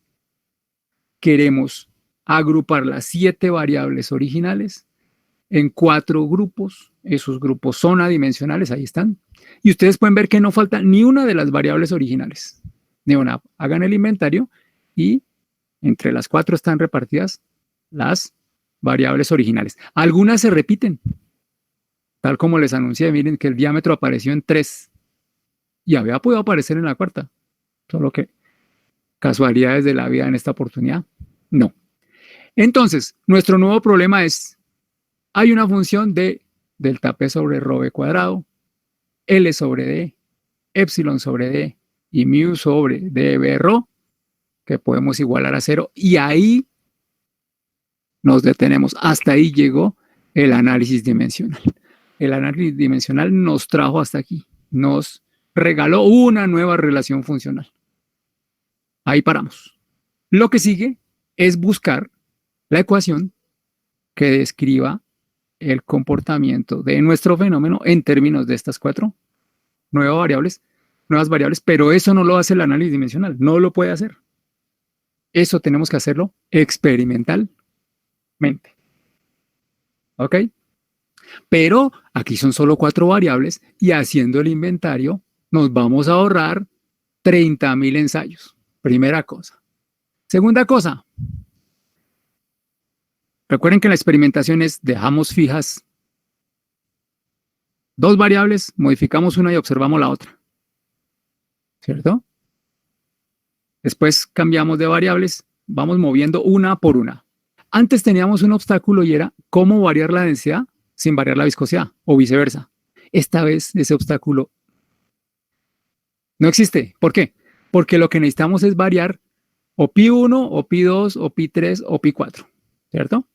Queremos agrupar las 7 variables originales en 4 grupos. Esos grupos son adimensionales, ahí están. Y ustedes pueden ver que no falta ni una de las variables originales. Ni una. Hagan el inventario y entre las 4 están repartidas las variables originales. Algunas se repiten, tal como les anuncié. Miren que el diámetro apareció en 3 y había podido aparecer en la 4ª. Solo que casualidades de la vida en esta oportunidad, no. Entonces, nuestro nuevo problema es, hay una función de delta p sobre rho b cuadrado, L sobre D, epsilon sobre D y mu sobre db rho, que podemos igualar a 0, y ahí nos detenemos. Hasta ahí llegó el análisis dimensional. El análisis dimensional nos trajo hasta aquí, nos regaló una nueva relación funcional. Ahí paramos. Lo que sigue es buscar la ecuación que describa el comportamiento de nuestro fenómeno en términos de estas 4 nuevas variables, pero eso no lo hace el análisis dimensional, no lo puede hacer. Eso tenemos que hacerlo experimentalmente. ¿Ok? Pero aquí son solo 4 variables y haciendo el inventario nos vamos a ahorrar 30.000 ensayos. Primera cosa. Segunda cosa. Recuerden que en la experimentación dejamos fijas 2 variables, modificamos una y observamos la otra. ¿Cierto? Después cambiamos de variables, vamos moviendo una por una. Antes teníamos un obstáculo y era cómo variar la densidad sin variar la viscosidad o viceversa. Esta vez ese obstáculo no existe. ¿Por qué? Porque lo que necesitamos es variar o pi1, o pi2, o pi3, o pi4. ¿Cierto?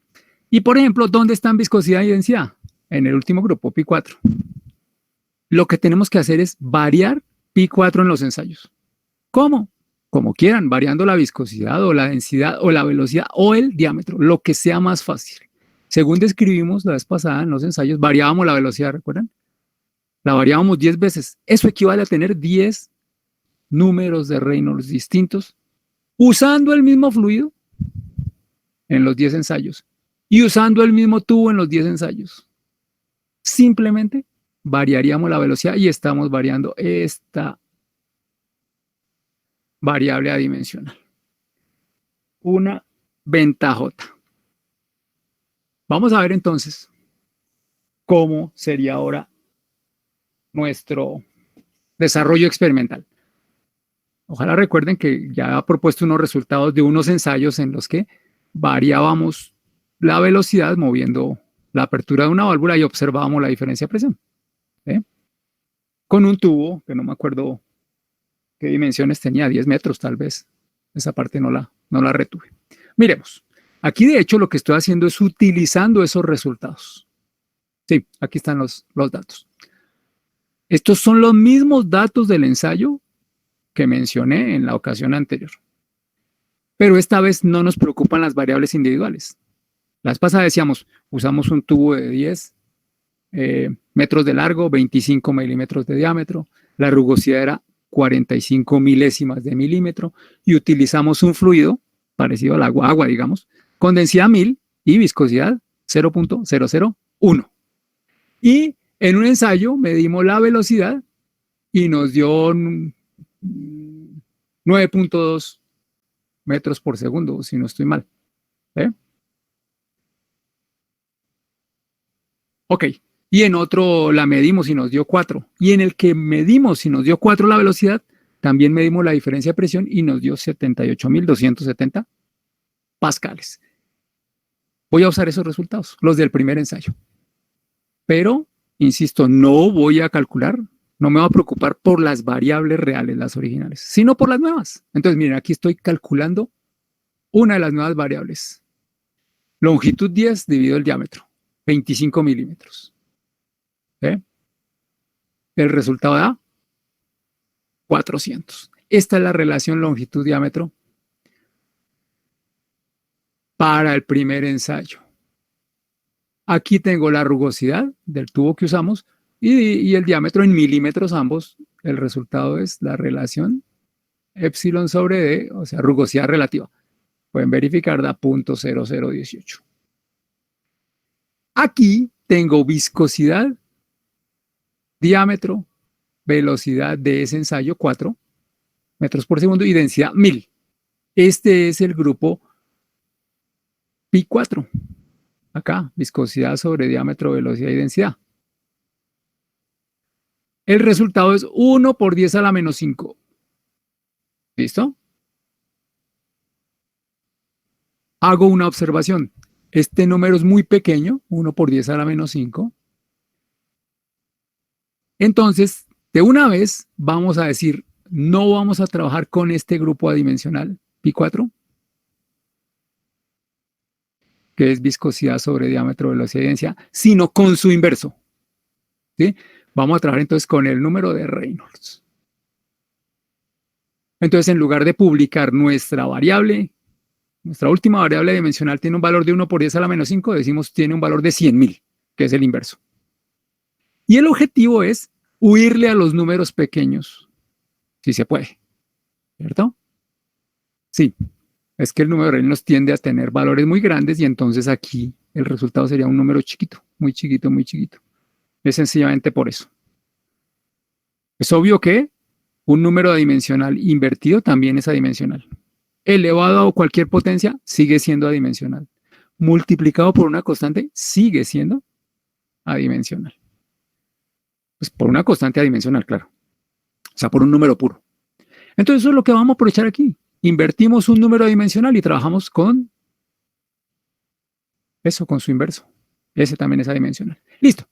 Y por ejemplo, ¿dónde están viscosidad y densidad? En el último grupo, pi4. Lo que tenemos que hacer es variar pi4 en los ensayos. ¿Cómo? Como quieran, variando la viscosidad o la densidad o la velocidad o el diámetro, lo que sea más fácil. Según describimos la vez pasada en los ensayos, variábamos la velocidad, ¿recuerdan? La variábamos 10 veces. Eso equivale a tener 10 números de Reynolds distintos usando el mismo fluido en los 10 ensayos y usando el mismo tubo en los 10 ensayos. Simplemente variaríamos la velocidad y estamos variando esta variable adimensional. Una ventajota. Vamos a ver entonces cómo sería ahora nuestro desarrollo experimental. Ojalá recuerden que ya he propuesto unos resultados de unos ensayos en los que variábamos la velocidad moviendo la apertura de una válvula y observábamos la diferencia de presión. Con un tubo, que no me acuerdo qué dimensiones tenía, 10 metros tal vez. Esa parte no la retuve. Miremos. Aquí de hecho lo que estoy haciendo es utilizando esos resultados. Sí, aquí están los datos. Estos son los mismos datos del ensayo que mencioné en la ocasión anterior. Pero esta vez no nos preocupan las variables individuales. Las pasadas decíamos, usamos un tubo de 10 metros de largo, 25 milímetros de diámetro, la rugosidad era 45 milésimas de milímetro y utilizamos un fluido parecido al agua, digamos, con densidad 1000 y viscosidad 0.001. Y en un ensayo medimos la velocidad y nos dio 9.2 metros por segundo, si no estoy mal. Ok, y en otro la medimos y nos dio 4. Y en el que medimos y nos dio 4 la velocidad, también medimos la diferencia de presión y nos dio 78.270 pascales. Voy a usar esos resultados, los del primer ensayo. Pero, insisto, no voy a calcular, no me voy a preocupar por las variables reales, las originales, sino por las nuevas. Entonces, miren, aquí estoy calculando una de las nuevas variables. Longitud 10 dividido el diámetro, 25 milímetros. El resultado da 400. Esta es la relación longitud-diámetro para el primer ensayo. Aquí tengo la rugosidad del tubo que usamos y el diámetro en milímetros ambos. El resultado es la relación epsilon sobre d, o sea, rugosidad relativa. Pueden verificar, da 0.0018. Aquí tengo viscosidad, diámetro, velocidad de ese ensayo, 4 metros por segundo, y densidad 1000. Este es el grupo pi4. Acá, viscosidad sobre diámetro, velocidad y densidad. El resultado es 1 por 10 a la menos 5. ¿Listo? Hago una observación. Este número es muy pequeño, 1 por 10 a la menos 5. Entonces, de una vez vamos a decir, no vamos a trabajar con este grupo adimensional, pi4, que es viscosidad sobre diámetro, velocidad y densidad, sino con su inverso. ¿Sí? Vamos a trabajar entonces con el número de Reynolds. Entonces, en lugar de publicar nuestra variable, nuestra última variable dimensional tiene un valor de 1 por 10 a la menos 5, decimos tiene un valor de 100.000, que es el inverso. Y el objetivo es huirle a los números pequeños, si se puede, ¿cierto? Sí, es que el número de Reynolds tiende a tener valores muy grandes y entonces aquí el resultado sería un número chiquito, muy chiquito, muy chiquito. Es sencillamente por eso. Es obvio que un número adimensional invertido también es adimensional. Elevado a cualquier potencia sigue siendo adimensional. Multiplicado por una constante sigue siendo adimensional. Pues por una constante adimensional, claro. O sea, por un número puro. Entonces eso es lo que vamos a aprovechar aquí. Invertimos un número adimensional y trabajamos con eso, con su inverso. Ese también es adimensional. Listo.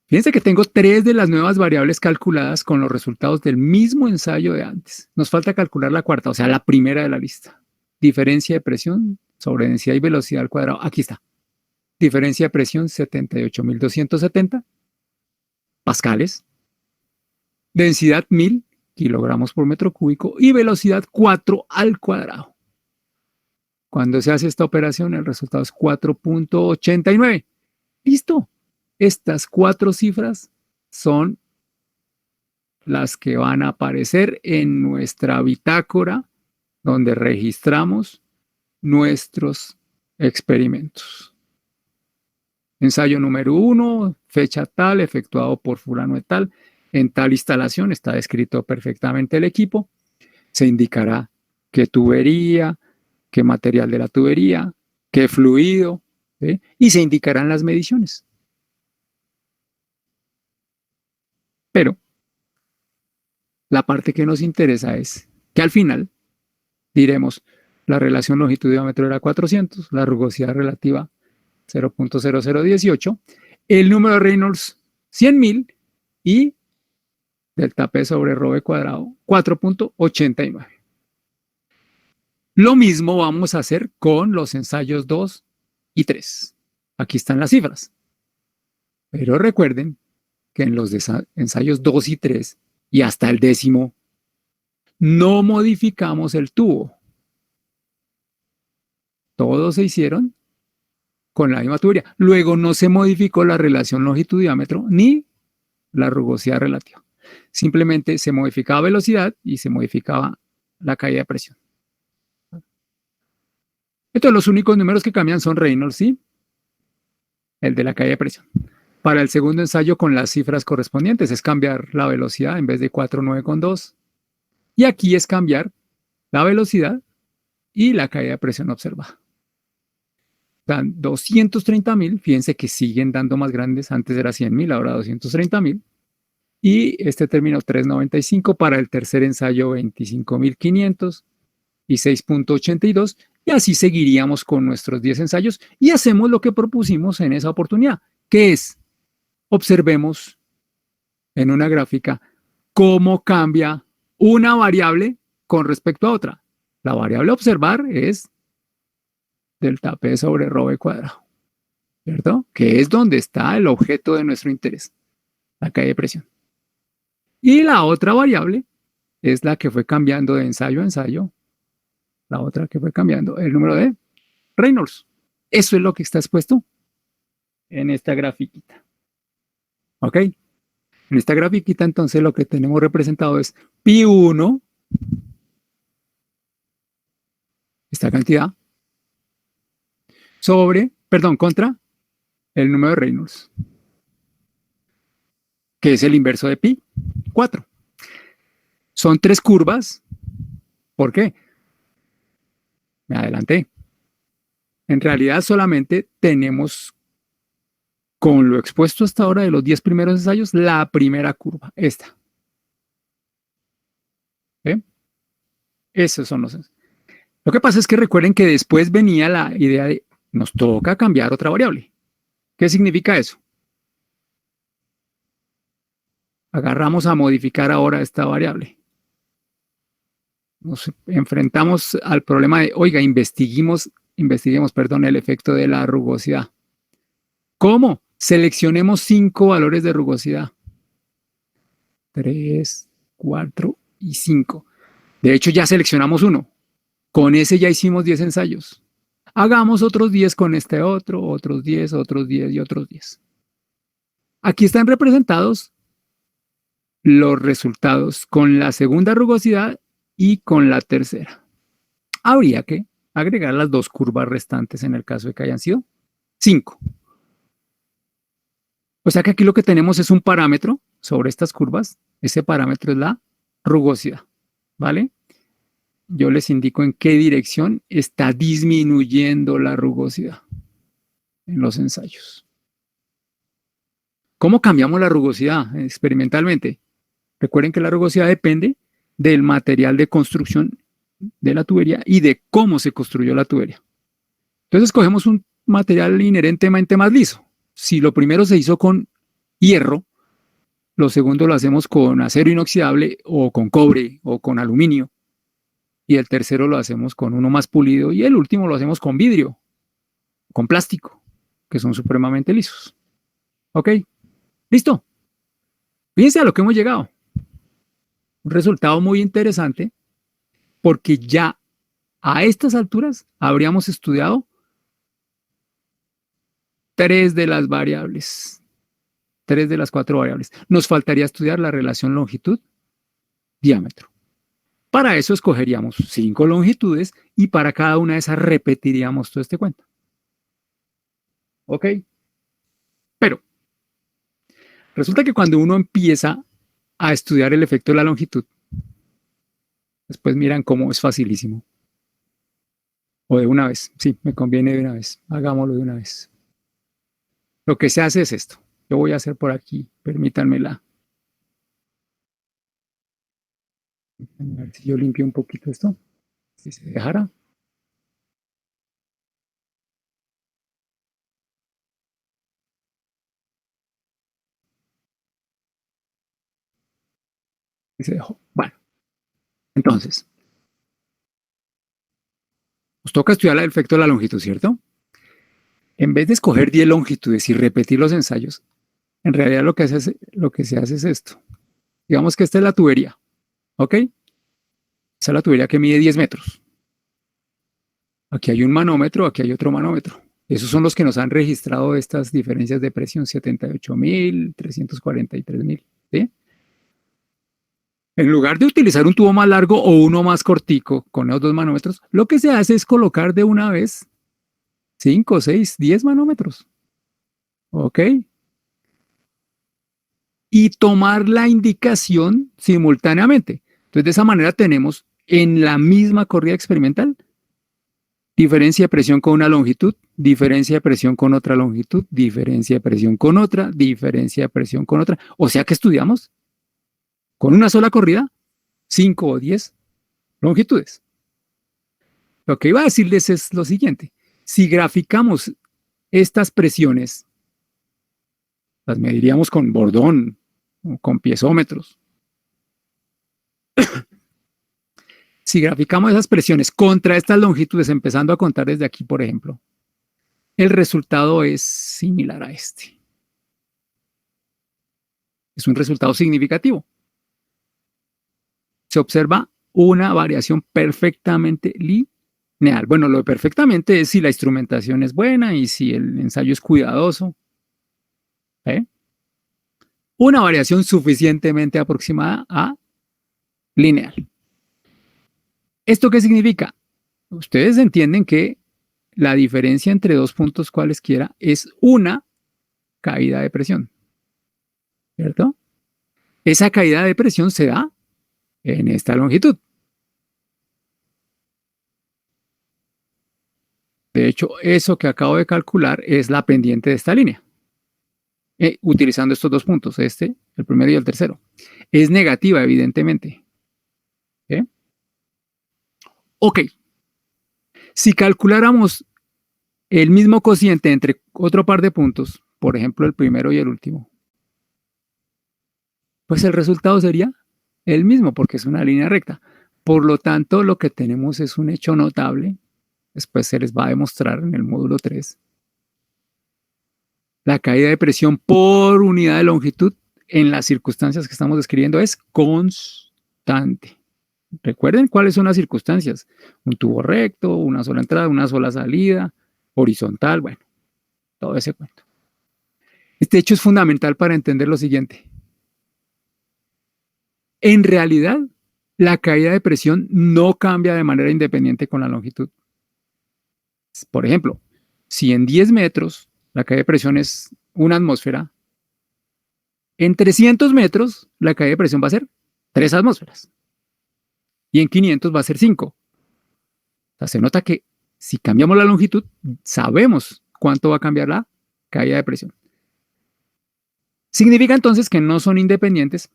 Fíjense que tengo 3 de las nuevas variables calculadas con los resultados del mismo ensayo de antes. Nos falta calcular la cuarta, o sea, la primera de la lista. Diferencia de presión sobre densidad y velocidad al cuadrado. Aquí está. Diferencia de presión 78.270 pascales. densidad 1000 kilogramos por metro cúbico y velocidad 4 al cuadrado. Cuando se hace esta operación, el resultado es 4.89. ¡Listo! Estas 4 cifras son las que van a aparecer en nuestra bitácora donde registramos nuestros experimentos. Ensayo número 1, fecha tal, efectuado por fulano de tal, en tal instalación, está descrito perfectamente el equipo, se indicará qué tubería, qué material de la tubería, qué fluido, ¿sí? Y se indicarán las mediciones. Pero la parte que nos interesa es que al final diremos la relación longitud-diámetro era 400, la rugosidad relativa 0.0018, el número de Reynolds 100.000 y delta P sobre ρ cuadrado 4.89. Lo mismo vamos a hacer con los ensayos 2 y 3. Aquí están las cifras. Pero recuerden que en los ensayos 2 y 3 y hasta el 10º no modificamos el tubo. Todos se hicieron con la misma tubería. Luego no se modificó la relación longitud-diámetro ni la rugosidad relativa. Simplemente se modificaba velocidad y se modificaba la caída de presión. Entonces los únicos números que cambian son Reynolds y el de la caída de presión. Para el segundo ensayo con las cifras correspondientes es cambiar la velocidad en vez de 4,9,2. Y aquí es cambiar la velocidad y la caída de presión observada. Dan 230.000, fíjense que siguen dando más grandes, antes era 100.000, ahora 230.000. Y este término 3.95 para el tercer ensayo 25.500 y 6.82. Y así seguiríamos con nuestros 10 ensayos y hacemos lo que propusimos en esa oportunidad, que es, observemos en una gráfica cómo cambia una variable con respecto a otra. La variable a observar es delta P sobre ρ cuadrado, ¿cierto? Que es donde está el objeto de nuestro interés, la caída de presión. Y la otra variable es la que fue cambiando de ensayo a ensayo, la otra que fue cambiando, el número de Reynolds. Eso es lo que está expuesto en esta grafiquita. ¿Ok? En esta grafiquita entonces lo que tenemos representado es pi1, esta cantidad, contra el número de Reynolds, que es el inverso de pi, 4. Son 3 curvas. ¿Por qué? Me adelanté. En realidad solamente tenemos, con lo expuesto hasta ahora de los 10 primeros ensayos, la primera curva, esta. ¿Eh? Esos son los ensayos. Lo que pasa es que recuerden que después venía la idea de nos toca cambiar otra variable. ¿Qué significa eso? Agarramos a modificar ahora esta variable. Nos enfrentamos al problema de, oiga, investiguemos, el efecto de la rugosidad. ¿Cómo? Seleccionemos 5 valores de rugosidad. 3, 4 y 5. De hecho, ya seleccionamos uno. Con ese ya hicimos 10 ensayos. Hagamos otros 10 con este otro, otros 10, otros 10 y otros 10. Aquí están representados los resultados con la segunda rugosidad y con la tercera. Habría que agregar las 2 curvas restantes en el caso de que hayan sido 5. O sea que aquí lo que tenemos es un parámetro sobre estas curvas. Ese parámetro es la rugosidad, ¿vale? Yo les indico en qué dirección está disminuyendo la rugosidad en los ensayos. ¿Cómo cambiamos la rugosidad experimentalmente? Recuerden que la rugosidad depende del material de construcción de la tubería y de cómo se construyó la tubería. Entonces cogemos un material inherentemente más liso. Si lo primero se hizo con hierro, lo segundo lo hacemos con acero inoxidable o con cobre o con aluminio. Y el tercero lo hacemos con uno más pulido y el último lo hacemos con vidrio, con plástico, que son supremamente lisos. ¿Ok? ¿Listo? Fíjense a lo que hemos llegado. Un resultado muy interesante porque ya a estas alturas habríamos estudiado 3 de las variables, 3 de las 4 variables. Nos faltaría estudiar la relación longitud-diámetro. Para eso escogeríamos 5 longitudes y para cada una de esas repetiríamos todo este cuento. ¿Ok? Pero resulta que cuando uno empieza a estudiar el efecto de la longitud, después miran cómo es facilísimo. O de una vez, sí, me conviene de una vez. Hagámoslo de una vez. Lo que se hace es esto. Yo voy a hacer por aquí, permítanmela. A ver si yo limpio un poquito esto. Si se dejara. Y se dejó. Bueno, entonces, nos toca estudiar el efecto de la longitud, ¿cierto? En vez de escoger 10 longitudes y repetir los ensayos, en realidad lo que se hace es esto. Digamos que esta es la tubería, ¿ok? Esta es la tubería que mide 10 metros. Aquí hay un manómetro, aquí hay otro manómetro. Esos son los que nos han registrado estas diferencias de presión, 78.000, 343.000, ¿sí? En lugar de utilizar un tubo más largo o uno más cortico con esos 2 manómetros, lo que se hace es colocar de una vez 5, 6, 10 manómetros. ¿Ok? Y tomar la indicación simultáneamente. Entonces, de esa manera tenemos en la misma corrida experimental diferencia de presión con una longitud, diferencia de presión con otra longitud, diferencia de presión con otra, diferencia de presión con otra. O sea que estudiamos con una sola corrida 5 o 10 longitudes. Lo que iba a decirles es lo siguiente. Si graficamos estas presiones, las mediríamos con bordón o con piezómetros. Si graficamos esas presiones contra estas longitudes, empezando a contar desde aquí, por ejemplo, el resultado es similar a este. Es un resultado significativo. Se observa una variación perfectamente lineal. Bueno, lo de perfectamente es si la instrumentación es buena y si el ensayo es cuidadoso. Una variación suficientemente aproximada a lineal. ¿Esto qué significa? Ustedes entienden que la diferencia entre dos puntos cualesquiera es una caída de presión, ¿cierto? Esa caída de presión se da en esta longitud. De hecho, eso que acabo de calcular es la pendiente de esta línea. Utilizando estos 2 puntos, el primero y el tercero. Es negativa, evidentemente. Ok. Si calculáramos el mismo cociente entre otro par de puntos, por ejemplo, el primero y el último, pues el resultado sería el mismo, porque es una línea recta. Por lo tanto, lo que tenemos es un hecho notable. Después se les va a demostrar en el módulo 3. La caída de presión por unidad de longitud en las circunstancias que estamos describiendo es constante. Recuerden cuáles son las circunstancias. Un tubo recto, una sola entrada, una sola salida, horizontal, bueno, todo ese cuento. Este hecho es fundamental para entender lo siguiente. En realidad, la caída de presión no cambia de manera independiente con la longitud. Por ejemplo, si en 10 metros la caída de presión es una atmósfera, en 300 metros la caída de presión va a ser 3 atmósferas. Y en 500 va a ser 5. O sea, se nota que si cambiamos la longitud, sabemos cuánto va a cambiar la caída de presión. Significa entonces que no son independientes.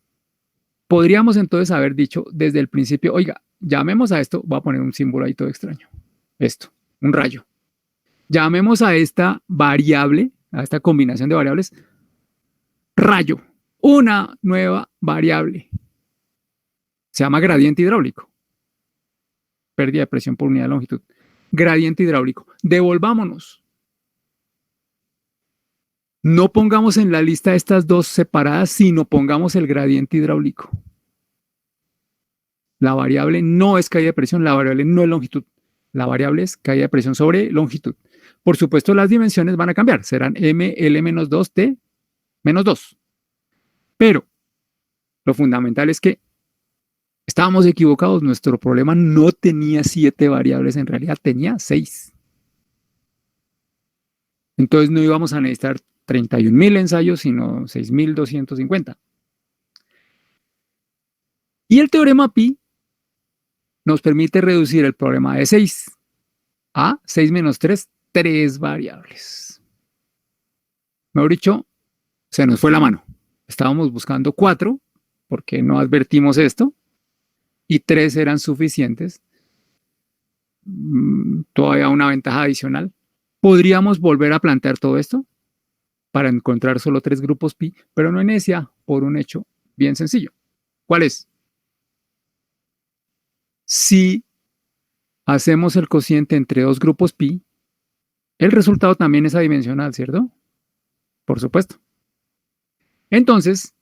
Podríamos entonces haber dicho desde el principio, oiga, llamemos a esto, voy a poner un símbolo ahí todo extraño. Esto, un rayo. Llamemos a esta variable, a esta combinación de variables, rayo. Una nueva variable. Se llama gradiente hidráulico. Pérdida de presión por unidad de longitud. Gradiente hidráulico. Devolvámonos. No pongamos en la lista estas dos separadas, sino pongamos el gradiente hidráulico. La variable no es caída de presión, la variable no es longitud. La variable es caída de presión sobre longitud. Por supuesto, las dimensiones van a cambiar. Serán ml-2, t menos 2. Pero lo fundamental es que estábamos equivocados. Nuestro problema no tenía 7 variables, en realidad tenía 6. Entonces no íbamos a necesitar 31.000 ensayos, sino 6.250. Y el teorema Pi nos permite reducir el problema de 6 a 6 menos 3, 3 variables. Mejor dicho, se nos fue la mano. Estábamos buscando 4 porque no advertimos esto y 3 eran suficientes. Todavía una ventaja adicional. Podríamos volver a plantear todo esto para encontrar solo 3 grupos pi, pero no en esa por un hecho bien sencillo. ¿Cuál es? Si hacemos el cociente entre 2 grupos pi, el resultado también es adimensional, ¿cierto? Por supuesto. Entonces,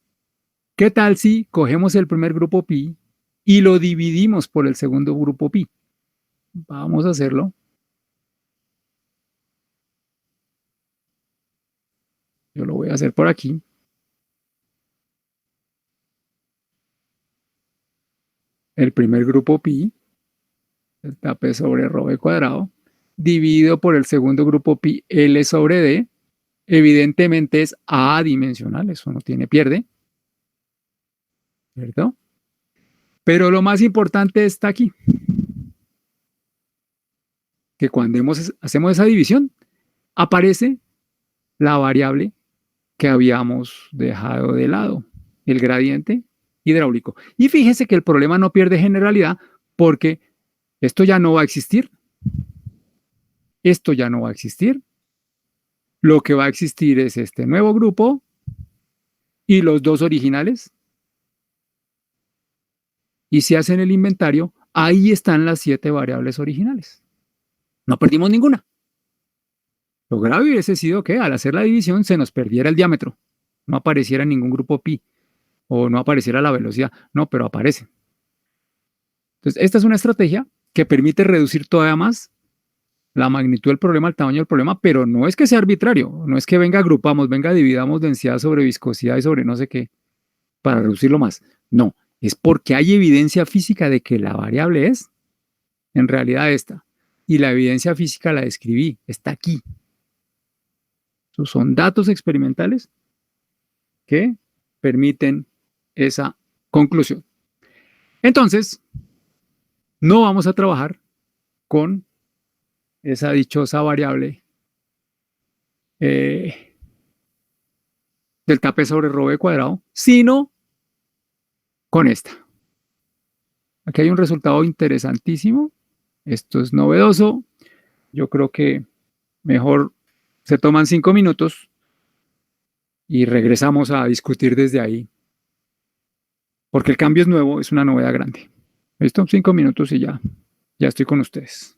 ¿qué tal si cogemos el primer grupo pi y lo dividimos por el segundo grupo pi? Vamos a hacerlo. Yo lo voy a hacer por aquí. El primer grupo pi, delta p sobre rho b cuadrado, dividido por el segundo grupo pi, L sobre D. Evidentemente es adimensional, eso no tiene pierde, ¿cierto? Pero lo más importante está aquí, que cuando hacemos esa división, aparece la variable que habíamos dejado de lado, el gradiente hidráulico. Y fíjese que el problema no pierde generalidad porque esto ya no va a existir. Esto ya no va a existir. Lo que va a existir es este nuevo grupo y los 2 originales. Y si hacen el inventario, ahí están las 7 variables originales. No perdimos ninguna. Lo grave hubiese sido que al hacer la división se nos perdiera el diámetro. No apareciera ningún grupo pi o no apareciera la velocidad. No, pero aparece. Entonces, esta es una estrategia que permite reducir todavía más la magnitud del problema, el tamaño del problema, pero no es que sea arbitrario, no es que venga agrupamos, venga dividamos densidad sobre viscosidad y sobre no sé qué para reducirlo más. No, es porque hay evidencia física de que la variable es en realidad esta. Y la evidencia física la describí, está aquí. Estos son datos experimentales que permiten esa conclusión. Entonces, no vamos a trabajar con esa dichosa variable delta p sobre rho b cuadrado, sino con esta. Aquí hay un resultado interesantísimo. Esto es novedoso. Yo creo que mejor se toman 5 minutos y regresamos a discutir desde ahí. Porque el cambio es nuevo, es una novedad grande. ¿Listo? 5 minutos y ya estoy con ustedes.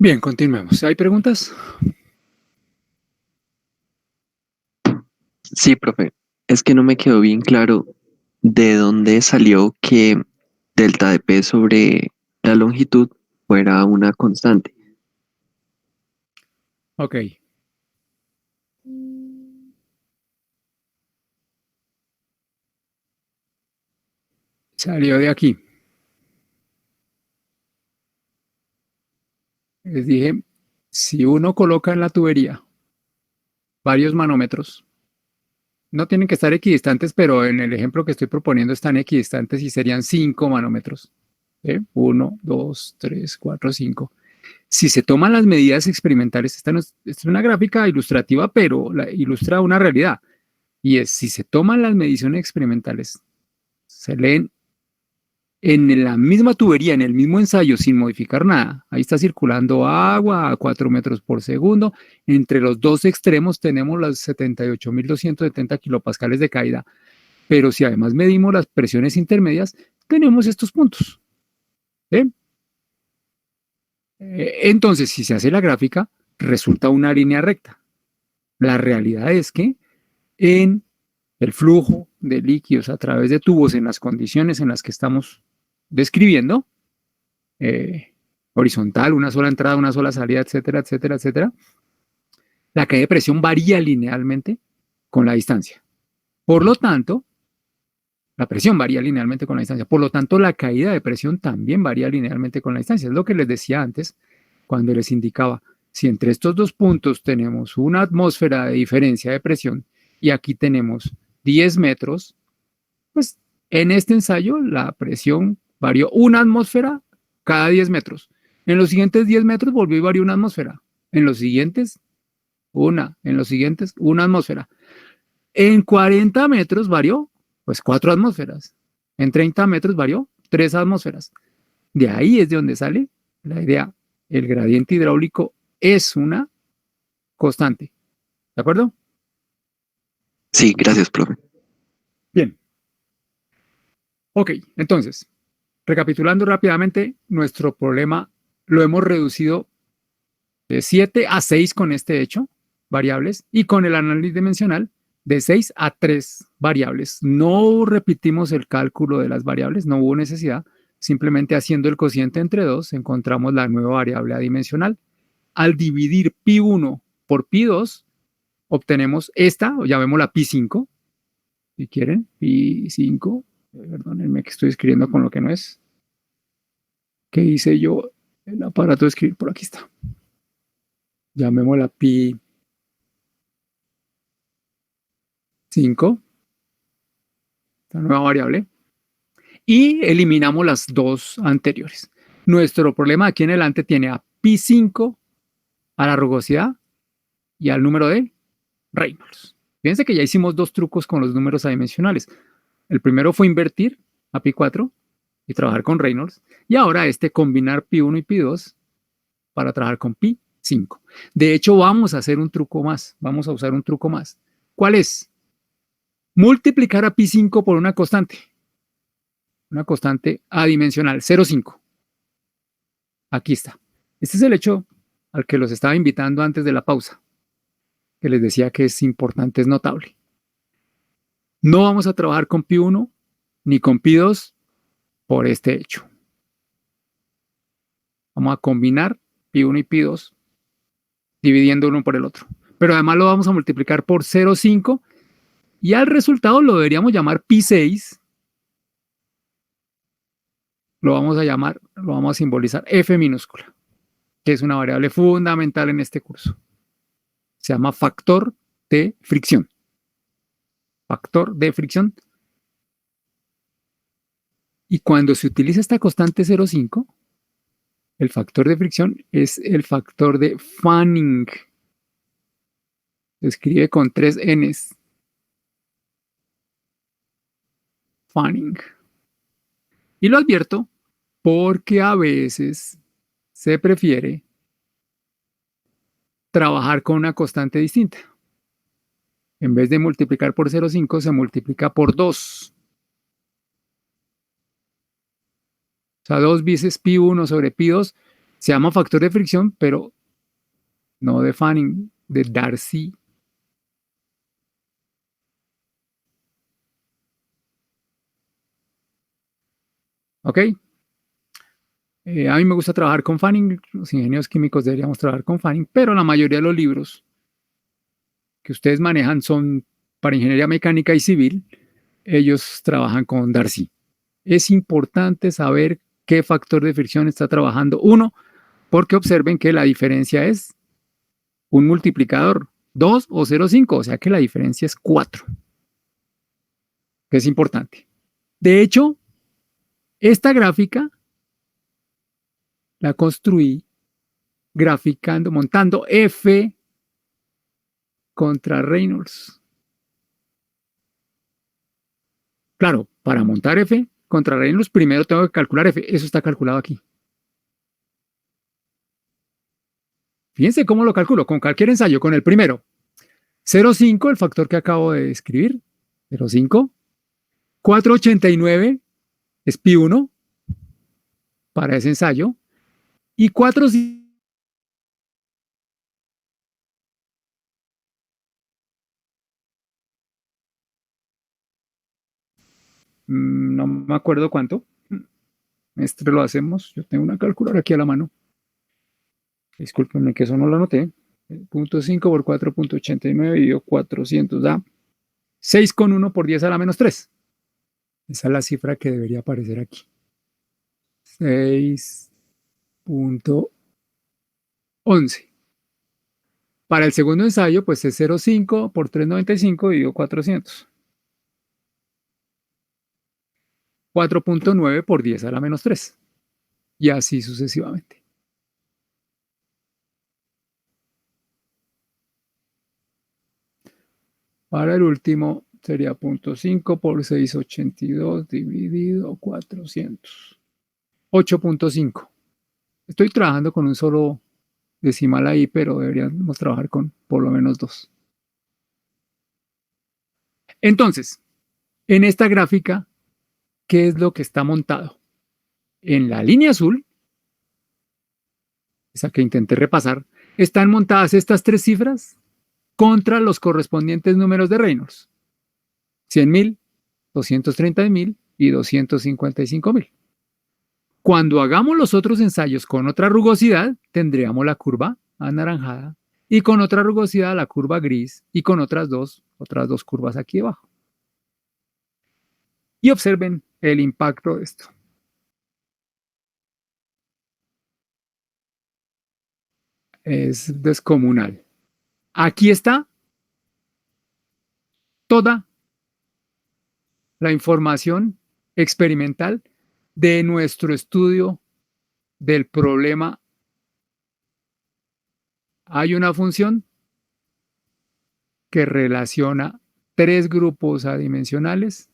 Bien, continuemos. ¿Hay preguntas? Sí, profe. Es que no me quedó bien claro de dónde salió que delta de P sobre la longitud fuera una constante. Ok. Salió de aquí. Les dije, si uno coloca en la tubería varios manómetros, no tienen que estar equidistantes, pero en el ejemplo que estoy proponiendo están equidistantes y serían 5 manómetros. ¿Sí? 1, 2, 3, 4, 5. Si se toman las medidas experimentales, esta es una gráfica ilustrativa, pero ilustra una realidad. Y es, si se toman las mediciones experimentales, se leen en la misma tubería, en el mismo ensayo, sin modificar nada. Ahí está circulando agua a 4 metros por segundo. Entre los dos extremos tenemos las 78.270 kilopascales de caída. Pero si además medimos las presiones intermedias, tenemos estos puntos. ¿Sí? Entonces, si se hace la gráfica, resulta una línea recta. La realidad es que en el flujo de líquidos a través de tubos en las condiciones en las que estamos describiendo, horizontal, una sola entrada, una sola salida, etcétera, etcétera, etcétera, la caída de presión varía linealmente con la distancia. Por lo tanto, la presión varía linealmente con la distancia. Por lo tanto, la caída de presión también varía linealmente con la distancia. Es lo que les decía antes cuando les indicaba, si entre estos dos puntos tenemos una atmósfera de diferencia de presión y aquí tenemos 10 metros, pues en este ensayo la presión varió una atmósfera cada 10 metros. En los siguientes 10 metros volvió y varió una atmósfera. En los siguientes, una. En los siguientes, una atmósfera. En 40 metros varió, pues 4 atmósferas. En 30 metros varió 3 atmósferas. De ahí es de donde sale la idea. El gradiente hidráulico es una constante. ¿De acuerdo? Sí, gracias, profe. Bien. Ok, entonces, recapitulando rápidamente, nuestro problema lo hemos reducido de 7 a 6 con este hecho, variables, y con el análisis dimensional de 6 a 3 variables. No repetimos el cálculo de las variables, no hubo necesidad. Simplemente haciendo el cociente entre 2 encontramos la nueva variable adimensional. Al dividir pi1 por pi2, obtenemos esta, o llamémosla pi5, si quieren, pi5. Perdónenme que estoy escribiendo con lo que no es. ¿Qué hice yo? El aparato de escribir, por aquí está. Llamémosla pi5, la nueva variable, y eliminamos las dos anteriores. Nuestro problema aquí en adelante tiene a pi5, a la rugosidad y al número de Reynolds. Fíjense que ya hicimos dos trucos con los números adimensionales. El primero fue invertir a pi4 y trabajar con Reynolds, y ahora combinar pi1 y pi2 para trabajar con pi5. De hecho, vamos a hacer un truco más. Vamos a usar un truco más. ¿Cuál es? Multiplicar a pi5 por una constante adimensional, 0,5. Aquí está. Este es el hecho al que los estaba invitando antes de la pausa, que les decía que es importante, es notable. No vamos a trabajar con pi1 ni con pi2 por este hecho. Vamos a combinar pi1 y pi2 dividiendo uno por el otro. Pero además lo vamos a multiplicar por 0,5 y al resultado lo deberíamos llamar pi6. Lo vamos a simbolizar F minúscula, que es una variable fundamental en este curso. Se llama factor de fricción. Factor de fricción. Y cuando se utiliza esta constante 0,5, el factor de fricción es el factor de Fanning. Se escribe con 3 Ns. Fanning. Y lo advierto porque a veces se prefiere trabajar con una constante distinta. En vez de multiplicar por 0,5, se multiplica por 2. O sea, 2 veces pi1 sobre pi2 Se llama factor de fricción, pero no de Fanning, de Darcy. ¿Ok? A mí me gusta trabajar con Fanning, los ingenieros químicos deberíamos trabajar con Fanning, pero la mayoría de los libros que ustedes manejan son para ingeniería mecánica y civil, ellos trabajan con Darcy. Es importante saber qué factor de fricción está trabajando uno, porque observen que la diferencia es un multiplicador 2 o 0,5, o sea que la diferencia es 4, que es importante. De hecho, esta gráfica la construí graficando, montando F contra Reynolds. Claro, para montar F contra Reynolds, primero tengo que calcular F. Eso está calculado aquí. Fíjense cómo lo calculo, con cualquier ensayo, con el primero. 0,5, el factor que acabo de escribir. 0,5. 4,89 es pi 1 para ese ensayo. Y 4, no me acuerdo cuánto. Este lo hacemos. Yo tengo una calculadora aquí a la mano. Discúlpenme que eso no lo anoté. 0,5 por 4,89 dividido 400 da 6,1 por 10 a la menos 3. Esa es la cifra que debería aparecer aquí. 6,11. Para el segundo ensayo, pues es 0,5 por 3,95 dividido 400. 4,9 por 10 a la menos 3. Y así sucesivamente. Para el último sería 0,5 por 6,82 dividido 400. 8,5. Estoy trabajando con un solo decimal ahí, pero deberíamos trabajar con por lo menos 2. Entonces, en esta gráfica, ¿qué es lo que está montado? En la línea azul, esa que intenté repasar, están montadas estas tres cifras contra los correspondientes números de Reynolds. 100.000, 230.000 y 255.000. Cuando hagamos los otros ensayos con otra rugosidad, tendríamos la curva anaranjada y con otra rugosidad la curva gris y con otras dos curvas aquí abajo. Y observen el impacto de esto. Es descomunal. Aquí está toda la información experimental de nuestro estudio del problema. Hay una función que relaciona tres grupos adimensionales.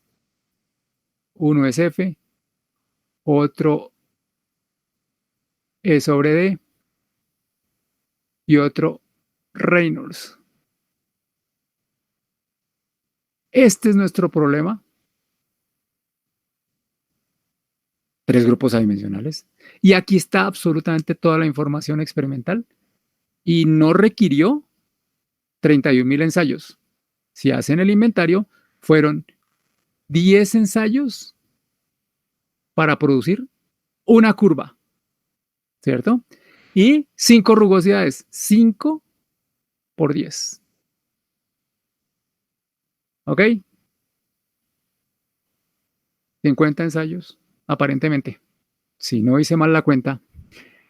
Uno es F, otro E sobre D y otro Reynolds. Este es nuestro problema. Tres grupos adimensionales. Y aquí está absolutamente toda la información experimental. Y no requirió 31.000 ensayos. Si hacen el inventario, fueron 10 ensayos para producir una curva, ¿cierto? Y 5 rugosidades, 5 por 10. ¿Ok? 50 ensayos, aparentemente. Si no hice mal la cuenta,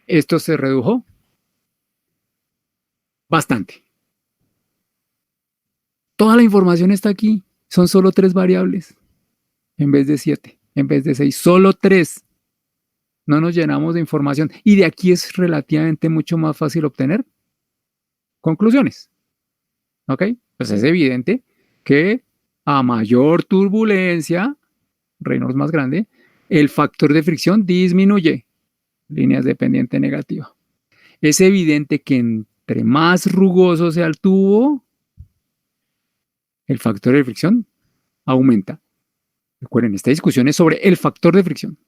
esto se redujo bastante. Toda la información está aquí. Son solo 3 variables en vez de 7, en vez de 6. Solo 3. No nos llenamos de información. Y de aquí es relativamente mucho más fácil obtener conclusiones. ¿Ok? Pues es evidente que a mayor turbulencia, Reynolds más grande, el factor de fricción disminuye. Líneas de pendiente negativa. Es evidente que entre más rugoso sea el tubo, el factor de fricción aumenta. Recuerden, esta discusión es sobre el factor de fricción.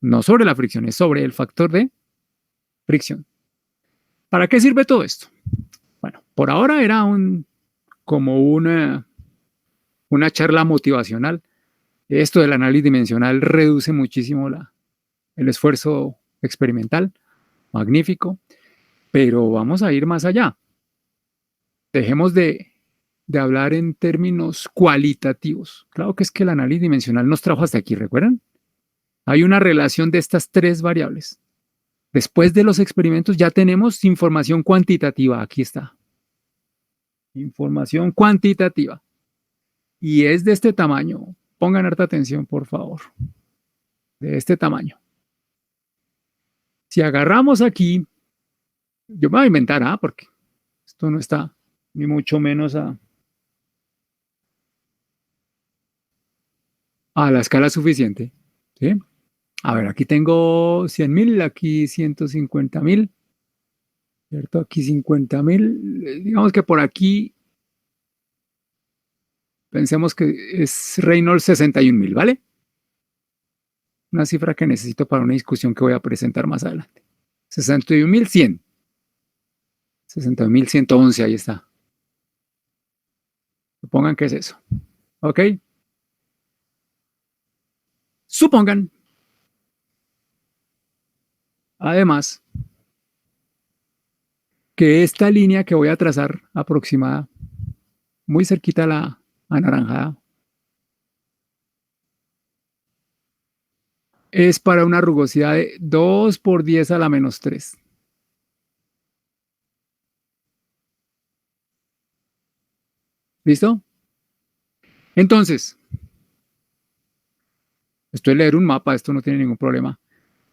No sobre la fricción, es sobre el factor de fricción. ¿Para qué sirve todo esto? Bueno, por ahora era como una charla motivacional. Esto del análisis dimensional reduce muchísimo el esfuerzo experimental, magnífico, pero vamos a ir más allá. Dejemos de hablar en términos cualitativos. Claro que es que el análisis dimensional nos trajo hasta aquí, ¿recuerdan? Hay una relación de estas tres variables. Después de los experimentos ya tenemos información cuantitativa. Aquí está. Información cuantitativa. Y es de este tamaño. Pongan harta atención, por favor. De este tamaño. Si agarramos aquí, yo me voy a inventar, porque esto no está ni mucho menos a la escala suficiente. ¿Sí? A ver, aquí tengo 100.000, aquí 150.000, ¿cierto? Aquí 50.000. Digamos que por aquí pensemos que es Reynolds 61.000, ¿vale? Una cifra que necesito para una discusión que voy a presentar más adelante. 61.100. 61.111, ahí está. Supongan que es eso. ¿Ok? Supongan, además, que esta línea que voy a trazar aproximada, muy cerquita a la anaranjada, es para una rugosidad de 2 por 10 a la menos 3. ¿Listo? Entonces, esto es leer un mapa, esto no tiene ningún problema.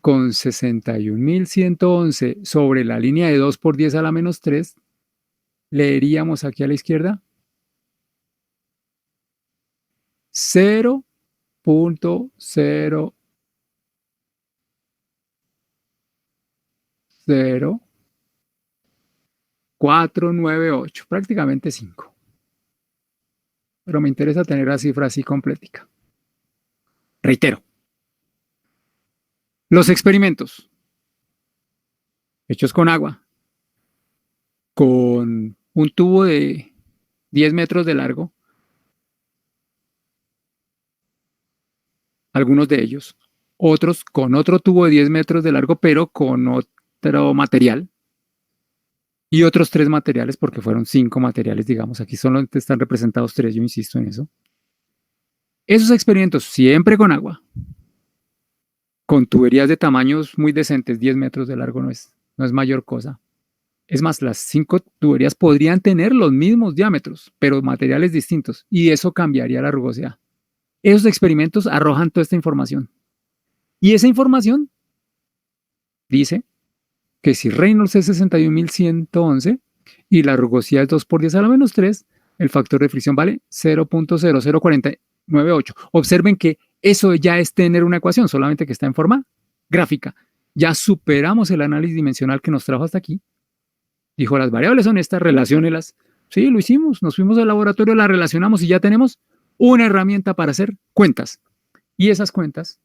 Con 61.111 sobre la línea de 2 por 10 a la menos 3, leeríamos aquí a la izquierda 0.00498, prácticamente 5. Pero me interesa tener la cifra así completica. Reitero, los experimentos hechos con agua, con un tubo de 10 metros de largo, algunos de ellos, otros con otro tubo de 10 metros de largo, pero con otro material, y otros 3 materiales, porque fueron 5 materiales, digamos, aquí solo están representados 3, yo insisto en eso. Esos experimentos, siempre con agua, con tuberías de tamaños muy decentes, 10 metros de largo no es mayor cosa. Es más, las 5 tuberías podrían tener los mismos diámetros, pero materiales distintos, y eso cambiaría la rugosidad. Esos experimentos arrojan toda esta información. Y esa información dice que si Reynolds es 61.111 y la rugosidad es 2 por 10 a la menos 3, el factor de fricción vale 0.00498. Observen que eso ya es tener una ecuación, solamente que está en forma gráfica. Ya superamos el análisis dimensional que nos trajo hasta aquí. Dijo, las variables son estas, relaciónelas. Sí, lo hicimos, nos fuimos al laboratorio, las relacionamos y ya tenemos una herramienta para hacer cuentas. Y esas cuentas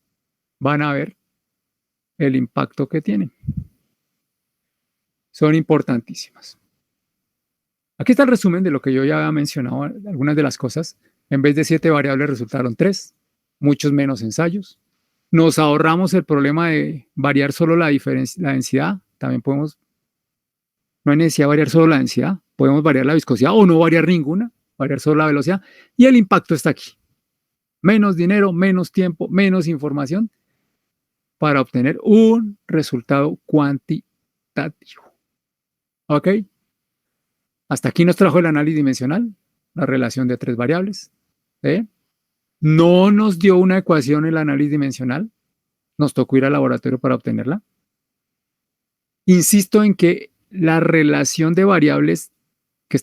van a ver el impacto que tienen. Son importantísimas. Aquí está el resumen de lo que yo ya había mencionado, algunas de las cosas. En vez de 7 variables resultaron 3, muchos menos ensayos. Nos ahorramos el problema de variar solo la densidad. También podemos, no hay necesidad de variar solo la densidad, podemos variar la viscosidad o no variar ninguna, variar solo la velocidad. Y el impacto está aquí. Menos dinero, menos tiempo, menos información para obtener un resultado cuantitativo. ¿Ok? Hasta aquí nos trajo el análisis dimensional, la relación de 3 variables. No nos dio una ecuación el análisis dimensional, nos tocó ir al laboratorio para obtenerla. Insisto en que la relación de variables que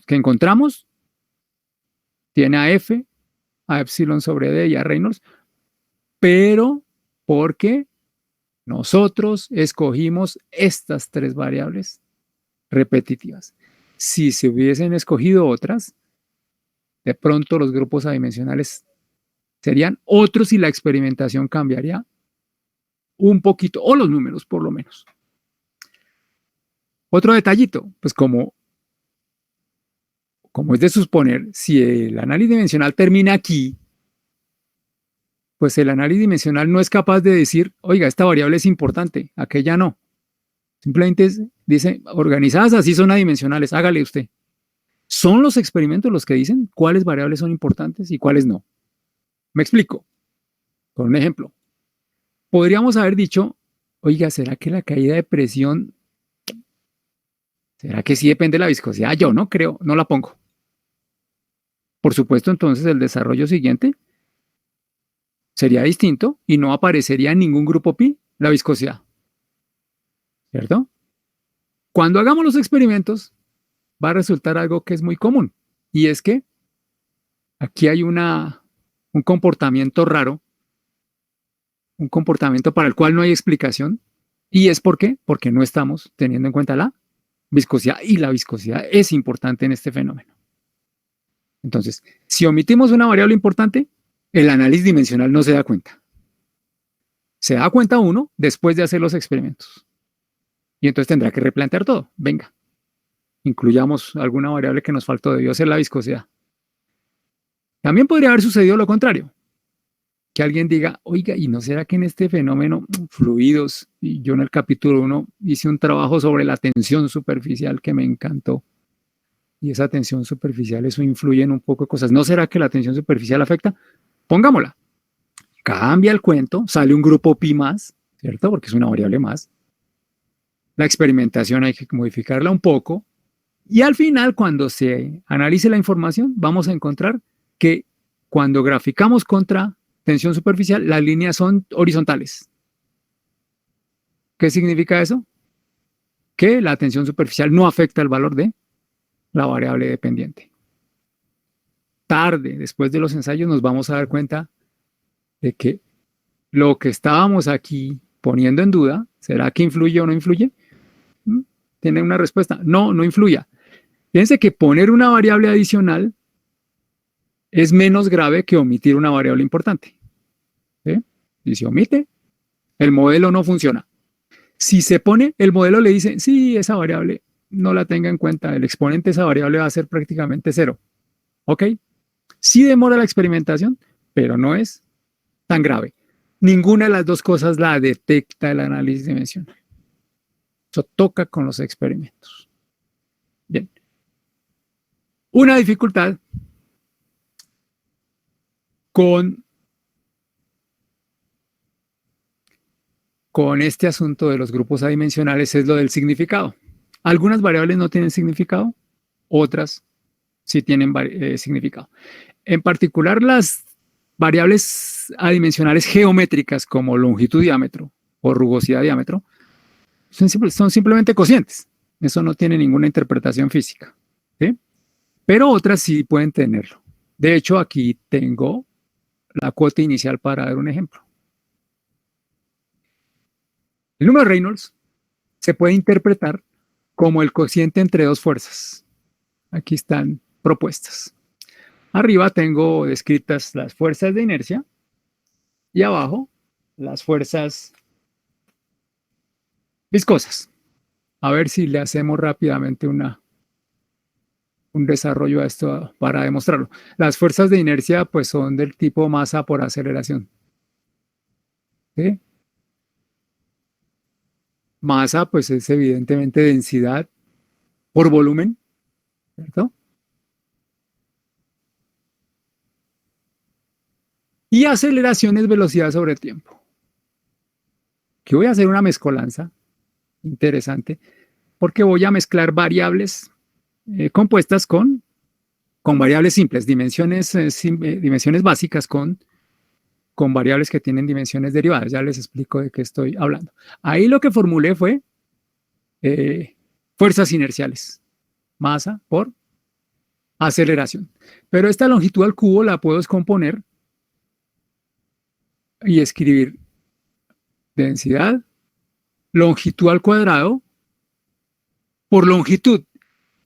encontramos tiene a F, a epsilon sobre D y a Reynolds, pero porque nosotros escogimos estas 3 variables repetitivas. Si se hubiesen escogido otras, de pronto los grupos adimensionales serían otros y la experimentación cambiaría un poquito, o los números por lo menos. Otro detallito, pues como es de suponer, si el análisis dimensional termina aquí, pues el análisis dimensional no es capaz de decir, oiga, esta variable es importante, aquella no. Simplemente dice, organizadas así son adimensionales, hágale usted. Son los experimentos los que dicen cuáles variables son importantes y cuáles no. Me explico. Con un ejemplo. Podríamos haber dicho, oiga, ¿será que la caída de presión, será que sí depende de la viscosidad? Yo no creo, no la pongo. Por supuesto, entonces el desarrollo siguiente sería distinto y no aparecería en ningún grupo pi la viscosidad. ¿Cierto? Cuando hagamos los experimentos, va a resultar algo que es muy común. Y es que aquí hay un comportamiento raro, un comportamiento para el cual no hay explicación. ¿Y es por qué? Porque no estamos teniendo en cuenta la viscosidad. Y la viscosidad es importante en este fenómeno. Entonces, si omitimos una variable importante, el análisis dimensional no se da cuenta. Se da cuenta uno después de hacer los experimentos. Y entonces tendrá que replantear todo. Venga, incluyamos alguna variable que nos faltó, debió ser la viscosidad. También podría haber sucedido lo contrario. Que alguien diga, oiga, ¿y no será que en este fenómeno fluidos, y yo en el capítulo 1 hice un trabajo sobre la tensión superficial que me encantó? Y esa tensión superficial, eso influye en un poco de cosas. ¿No será que la tensión superficial afecta? Pongámosla. Cambia el cuento, sale un grupo pi más, ¿cierto? Porque es una variable más. La experimentación hay que modificarla un poco. Y al final, cuando se analice la información, vamos a encontrar que cuando graficamos contra tensión superficial, las líneas son horizontales. ¿Qué significa eso? Que la tensión superficial no afecta el valor de la variable dependiente. Tarde, después de los ensayos, nos vamos a dar cuenta de que lo que estábamos aquí poniendo en duda, ¿será que influye o no influye? ¿Tiene una respuesta? No, no influya. Fíjense que poner una variable adicional es menos grave que omitir una variable importante. ¿Sí? Si se omite, el modelo no funciona. Si se pone, el modelo le dice, sí, esa variable no la tenga en cuenta, el exponente de esa variable va a ser prácticamente cero. ¿Ok? Sí demora la experimentación, pero no es tan grave. Ninguna de las dos cosas la detecta el análisis dimensional. Eso toca con los experimentos. Bien. Una dificultad con este asunto de los grupos adimensionales es lo del significado. Algunas variables no tienen significado, otras sí tienen significado. En particular, las variables adimensionales geométricas como longitud diámetro o rugosidad diámetro son simplemente cocientes. Eso no tiene ninguna interpretación física. ¿Sí? Pero otras sí pueden tenerlo. De hecho, aquí tengo la cuota inicial para dar un ejemplo. El número de Reynolds se puede interpretar como el cociente entre dos fuerzas. Aquí están propuestas. Arriba tengo descritas las fuerzas de inercia y abajo las fuerzas viscosas. A ver si le hacemos rápidamente un desarrollo a esto para demostrarlo. Las fuerzas de inercia pues son del tipo masa por aceleración. ¿Sí? Masa pues es evidentemente densidad por volumen, ¿cierto? Y aceleración es velocidad sobre tiempo. Aquí voy a hacer una mezcolanza interesante porque voy a mezclar variables compuestas con variables simples, dimensiones básicas con variables que tienen dimensiones derivadas. Ya les explico de qué estoy hablando. Ahí lo que formulé fue fuerzas inerciales, masa por aceleración. Pero esta longitud al cubo la puedo descomponer y escribir densidad, longitud al cuadrado por longitud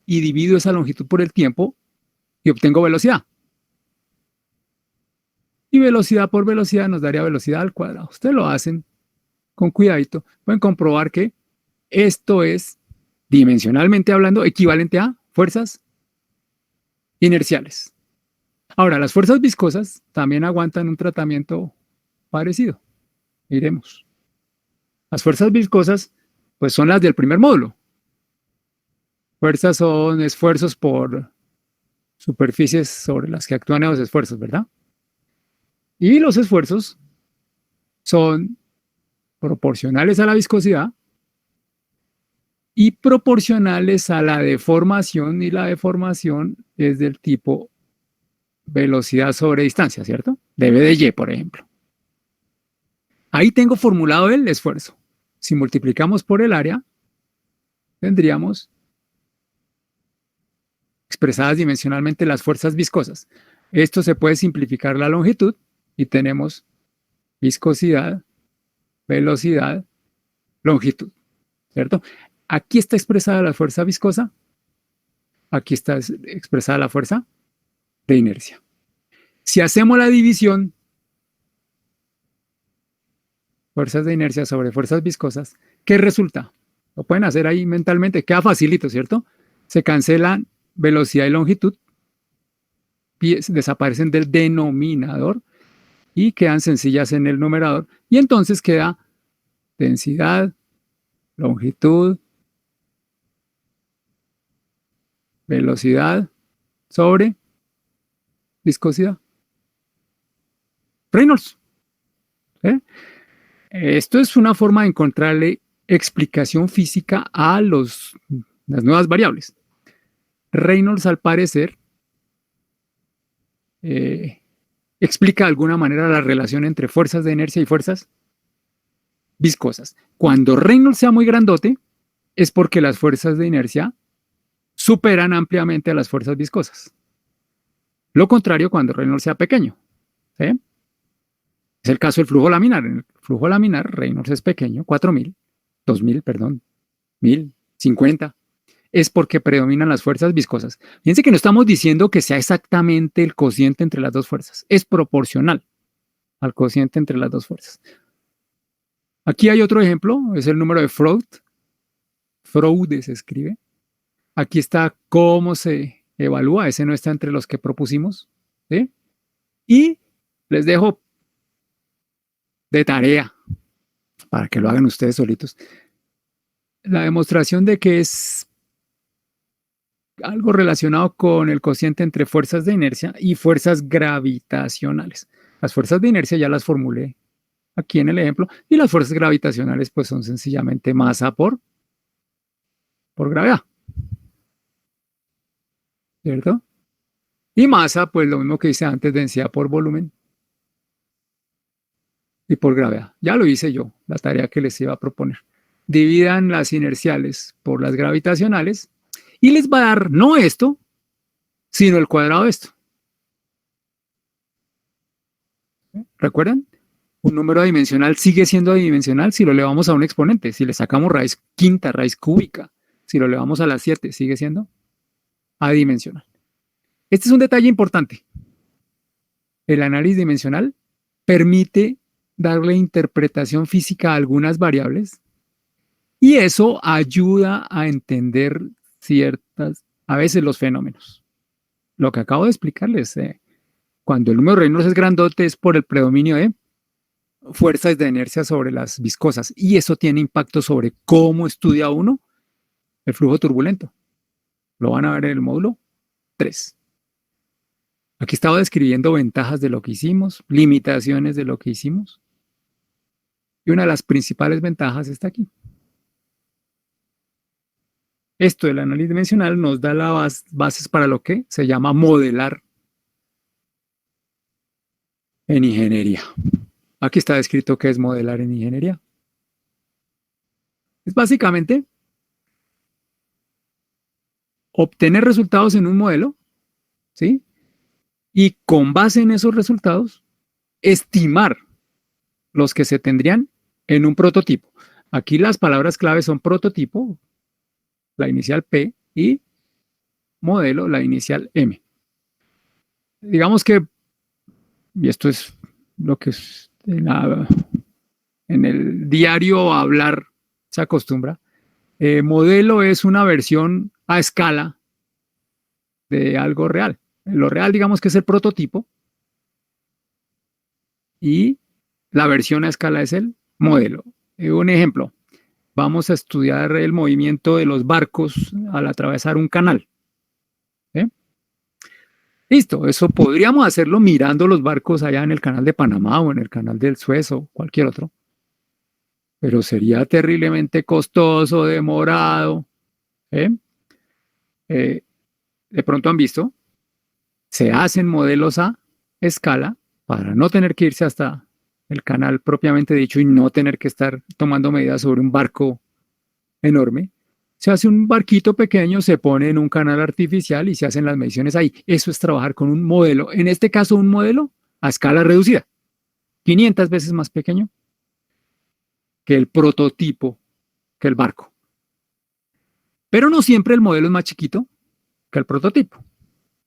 y divido esa longitud por el tiempo y obtengo velocidad. Y velocidad por velocidad nos daría velocidad al cuadrado. Ustedes lo hacen con cuidadito. Pueden comprobar que esto es dimensionalmente hablando, equivalente a fuerzas inerciales. Ahora, las fuerzas viscosas también aguantan un tratamiento parecido. Iremos. Las fuerzas viscosas, pues son las del primer módulo. Fuerzas son esfuerzos por superficies sobre las que actúan los esfuerzos, ¿verdad? Y los esfuerzos son proporcionales a la viscosidad y proporcionales a la deformación, y la deformación es del tipo velocidad sobre distancia, ¿cierto? De V de Y, por ejemplo. Ahí tengo formulado el esfuerzo. Si multiplicamos por el área, tendríamos expresadas dimensionalmente las fuerzas viscosas. Esto se puede simplificar la longitud y tenemos viscosidad, velocidad, longitud, ¿cierto? Aquí está expresada la fuerza viscosa, aquí está expresada la fuerza de inercia. Si hacemos la división, fuerzas de inercia sobre fuerzas viscosas, ¿qué resulta? Lo pueden hacer ahí mentalmente, queda facilito, ¿cierto? Se cancelan velocidad y longitud, desaparecen del denominador y quedan sencillas en el numerador, y entonces queda densidad, longitud, velocidad sobre viscosidad. Reynolds. ¿Eh? Esto es una forma de encontrarle explicación física a las nuevas variables. Reynolds, al parecer, explica de alguna manera la relación entre fuerzas de inercia y fuerzas viscosas. Cuando Reynolds sea muy grandote, es porque las fuerzas de inercia superan ampliamente a las fuerzas viscosas. Lo contrario cuando Reynolds sea pequeño. ¿Sí? Es el caso del flujo laminar. En el flujo laminar, Reynolds es pequeño, 4.000, 2.000, perdón, 1.000, 50. Es porque predominan las fuerzas viscosas. Fíjense que no estamos diciendo que sea exactamente el cociente entre las dos fuerzas. Es proporcional al cociente entre las dos fuerzas. Aquí hay otro ejemplo, es el número de Freud. Freud se escribe. Aquí está cómo se evalúa. Ese no está entre los que propusimos. ¿Sí? Y les dejo de tarea, para que lo hagan ustedes solitos, la demostración de que es algo relacionado con el cociente entre fuerzas de inercia y fuerzas gravitacionales. Las fuerzas de inercia ya las formulé aquí en el ejemplo, y las fuerzas gravitacionales pues son sencillamente masa por gravedad, ¿cierto? Y masa, pues lo mismo que hice antes, densidad por volumen y por gravedad. Ya lo hice yo, la tarea que les iba a proponer. Dividan las inerciales por las gravitacionales y les va a dar no esto, sino el cuadrado de esto. ¿Recuerdan? Un número adimensional sigue siendo adimensional si lo elevamos a un exponente. Si le sacamos raíz quinta, raíz cúbica, si lo elevamos a las 7, sigue siendo adimensional. Este es un detalle importante. El análisis dimensional permite darle interpretación física a algunas variables y eso ayuda a entender a veces los fenómenos. Lo que acabo de explicarles, cuando el número de Reynolds es grandote es por el predominio de fuerzas de inercia sobre las viscosas, y eso tiene impacto sobre cómo estudia uno el flujo turbulento. Lo van a ver en el módulo 3. Aquí estaba describiendo ventajas de lo que hicimos, limitaciones de lo que hicimos, y una de las principales ventajas está aquí. Esto del análisis dimensional nos da las bases para lo que se llama modelar en ingeniería. Aquí está descrito qué es modelar en ingeniería. Es básicamente obtener resultados en un modelo, ¿sí? Y con base en esos resultados, estimar los que se tendrían en un prototipo. Aquí las palabras clave son prototipo, la inicial P, y modelo, la inicial M. Digamos que, y esto es lo que es en el diario hablar se acostumbra, Modelo es una versión a escala de algo real. Lo real, digamos que es el prototipo, y la versión a escala es el modelo. Un ejemplo, vamos a estudiar el movimiento de los barcos al atravesar un canal. Listo, eso podríamos hacerlo mirando los barcos allá en el canal de Panamá o en el canal del Suez o cualquier otro, pero sería terriblemente costoso, demorado. De pronto han visto, se hacen modelos a escala para no tener que irse hasta el canal propiamente dicho y no tener que estar tomando medidas sobre un barco enorme. Se hace un barquito pequeño, se pone en un canal artificial y se hacen las mediciones ahí. Eso es trabajar con un modelo, en este caso un modelo a escala reducida, 500 veces más pequeño que el prototipo, que el barco. Pero no siempre el modelo es más chiquito que el prototipo.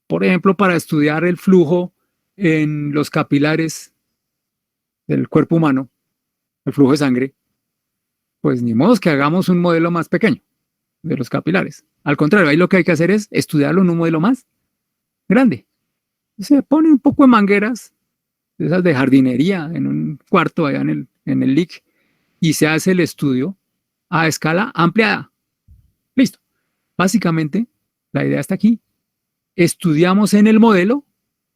Por ejemplo, para estudiar el flujo en los capilares del cuerpo humano, el flujo de sangre, pues ni modo que hagamos un modelo más pequeño de los capilares. Al contrario, ahí lo que hay que hacer es estudiarlo en un modelo más grande. Se pone un poco de mangueras, esas de jardinería, en un cuarto allá en el LIC, y se hace el estudio a escala ampliada. Listo. Básicamente, la idea está aquí. Estudiamos en el modelo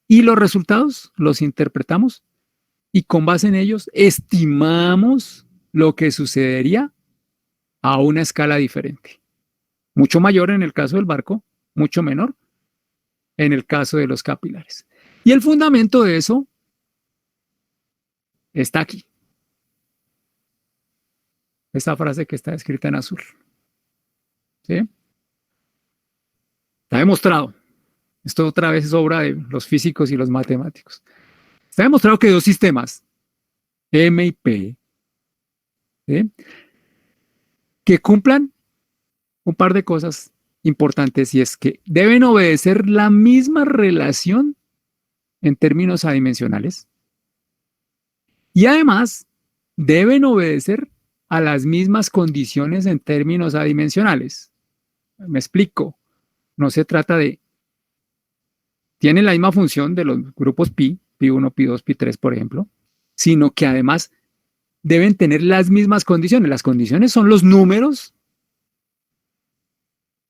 y los resultados los interpretamos y con base en ellos estimamos lo que sucedería a una escala diferente. Mucho mayor en el caso del barco, mucho menor en el caso de los capilares. Y el fundamento de eso está aquí. Esta frase que está escrita en azul. ¿Sí? Está demostrado. Esto otra vez es obra de los físicos y los matemáticos. Está demostrado que dos sistemas, M y P, ¿sí?, que cumplan un par de cosas importantes, y es que deben obedecer la misma relación en términos adimensionales y además deben obedecer a las mismas condiciones en términos adimensionales. Me explico. No se trata de... Tienen la misma función de los grupos pi, pi1, pi2, pi3, por ejemplo, sino que además deben tener las mismas condiciones. Las condiciones son los números,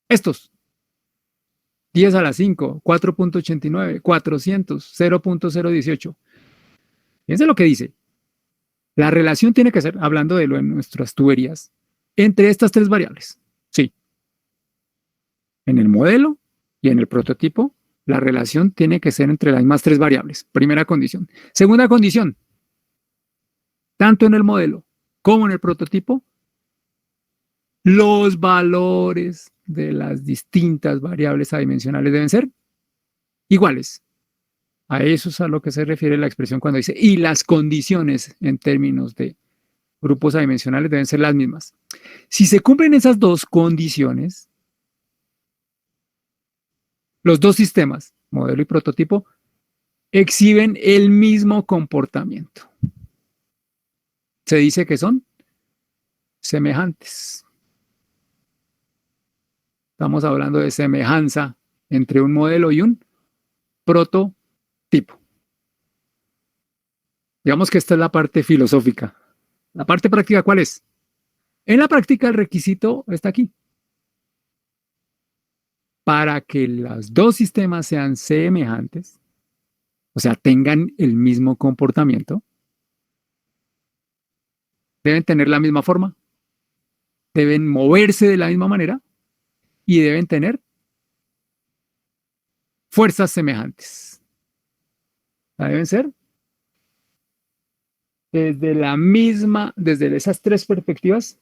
estos, 10 a la 5, 4.89, 400, 0.018. Fíjense lo que dice. La relación tiene que ser, hablando de lo en nuestras tuberías, entre estas tres variables. Sí. En el modelo y en el prototipo, la relación tiene que ser entre las mismas tres variables. Primera condición. Segunda condición. Tanto en el modelo como en el prototipo, los valores de las distintas variables adimensionales deben ser iguales. A eso es a lo que se refiere la expresión cuando dice, y las condiciones en términos de grupos adimensionales deben ser las mismas. Si se cumplen esas dos condiciones, los dos sistemas, modelo y prototipo, exhiben el mismo comportamiento. Se dice que son semejantes. Estamos hablando de semejanza entre un modelo y un prototipo. Digamos que esta es la parte filosófica. La parte práctica, ¿cuál es? En la práctica el requisito está aquí. Para que los dos sistemas sean semejantes, o sea, tengan el mismo comportamiento, deben tener la misma forma, deben moverse de la misma manera y deben tener fuerzas semejantes. Deben ser desde esas tres perspectivas,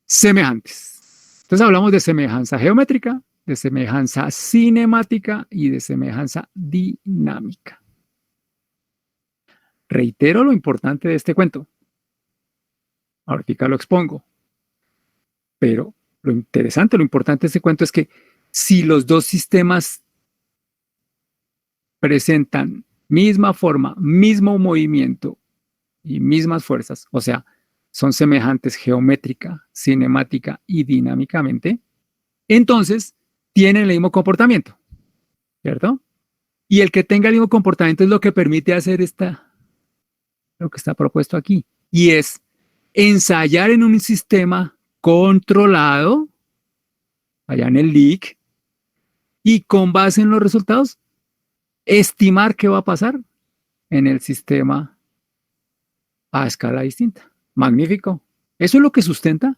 semejantes. Entonces hablamos de semejanza geométrica, de semejanza cinemática y de semejanza dinámica. Reitero lo importante de este cuento. Ahorita lo expongo. Pero lo interesante, lo importante de este cuento es que si los dos sistemas presentan misma forma, mismo movimiento y mismas fuerzas, o sea, son semejantes geométrica, cinemática y dinámicamente, entonces tienen el mismo comportamiento, ¿cierto? Y el que tenga el mismo comportamiento es lo que permite hacer lo que está propuesto aquí, y es ensayar en un sistema controlado, allá en el LEAK, y con base en los resultados, estimar qué va a pasar en el sistema a escala distinta. Magnífico. Eso es lo que sustenta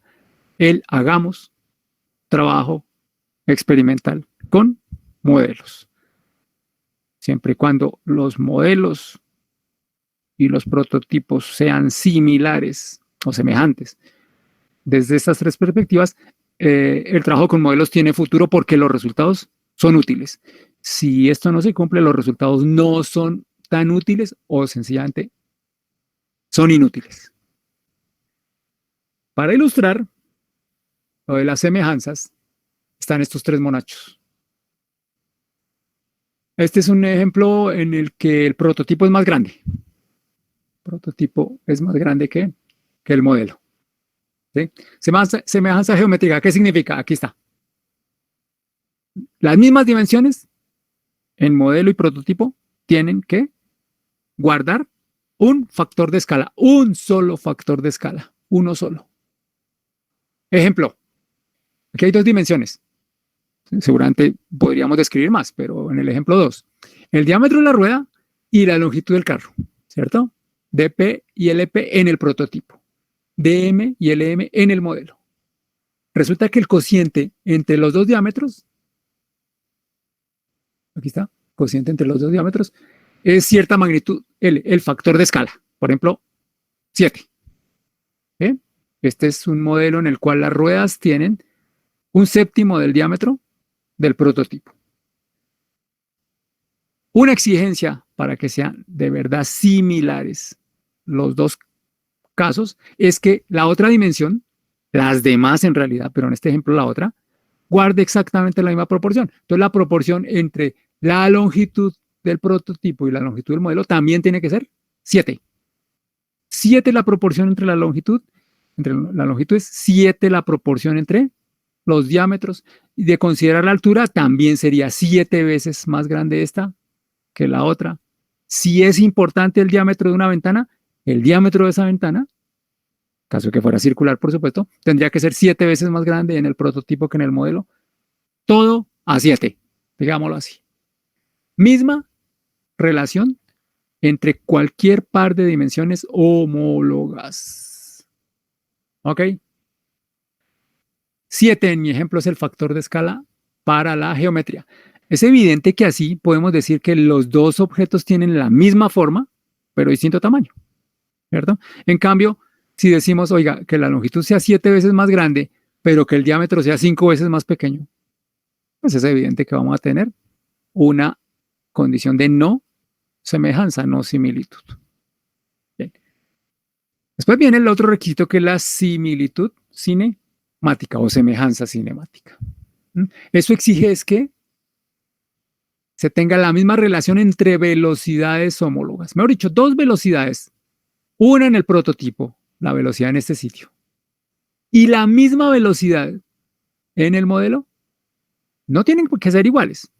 el hagamos trabajo experimental con modelos. Siempre y cuando los modelos y los prototipos sean similares o semejantes. Desde estas tres perspectivas, el trabajo con modelos tiene futuro porque los resultados son útiles. Si esto no se cumple, los resultados no son tan útiles o sencillamente son inútiles. Para ilustrar lo de las semejanzas, están estos tres monachos. Este es un ejemplo en el que el prototipo es más grande. El prototipo es más grande que el modelo. ¿Sí? Semejanza geométrica, ¿qué significa? Aquí está. Las mismas dimensiones en modelo y prototipo tienen que guardar un factor de escala, un solo factor de escala, uno solo. Ejemplo, aquí hay dos dimensiones. Seguramente podríamos describir más, pero en el ejemplo 2, el diámetro de la rueda y la longitud del carro, ¿cierto? dP y LP en el prototipo, dm y lm en el modelo. Resulta que el cociente entre los dos diámetros, aquí está, cociente entre los dos diámetros, es cierta magnitud, el factor de escala, por ejemplo, 7. Este es un modelo en el cual las ruedas tienen un séptimo del diámetro del prototipo. Una exigencia para que sean de verdad similares los dos casos es que la otra dimensión, las demás en realidad, pero en este ejemplo la otra, guarde exactamente la misma proporción. Entonces la proporción entre la longitud del prototipo y la longitud del modelo también tiene que ser 7. 7 la proporción entre la longitud es 7 la proporción entre los diámetros, y de considerar la altura también sería 7 veces más grande esta que la otra. Si es importante el diámetro de una ventana, el diámetro de esa ventana, caso que fuera circular por supuesto, tendría que ser 7 veces más grande en el prototipo que en el modelo. Todo a 7, digámoslo así. Misma relación entre cualquier par de dimensiones homólogas. ¿Ok? 7 en mi ejemplo es el factor de escala para la geometría. Es evidente que así podemos decir que los dos objetos tienen la misma forma, pero distinto tamaño, ¿cierto? En cambio, si decimos, oiga, que la longitud sea 7 veces más grande, pero que el diámetro sea 5 veces más pequeño, pues es evidente que vamos a tener una condición de no semejanza, no similitud. Bien. Después viene el otro requisito que es la similitud cinemática o semejanza cinemática. Eso exige es que se tenga la misma relación entre velocidades homólogas. Mejor dicho, dos velocidades, una en el prototipo, la velocidad en este sitio, y la misma velocidad en el modelo, no tienen que ser iguales.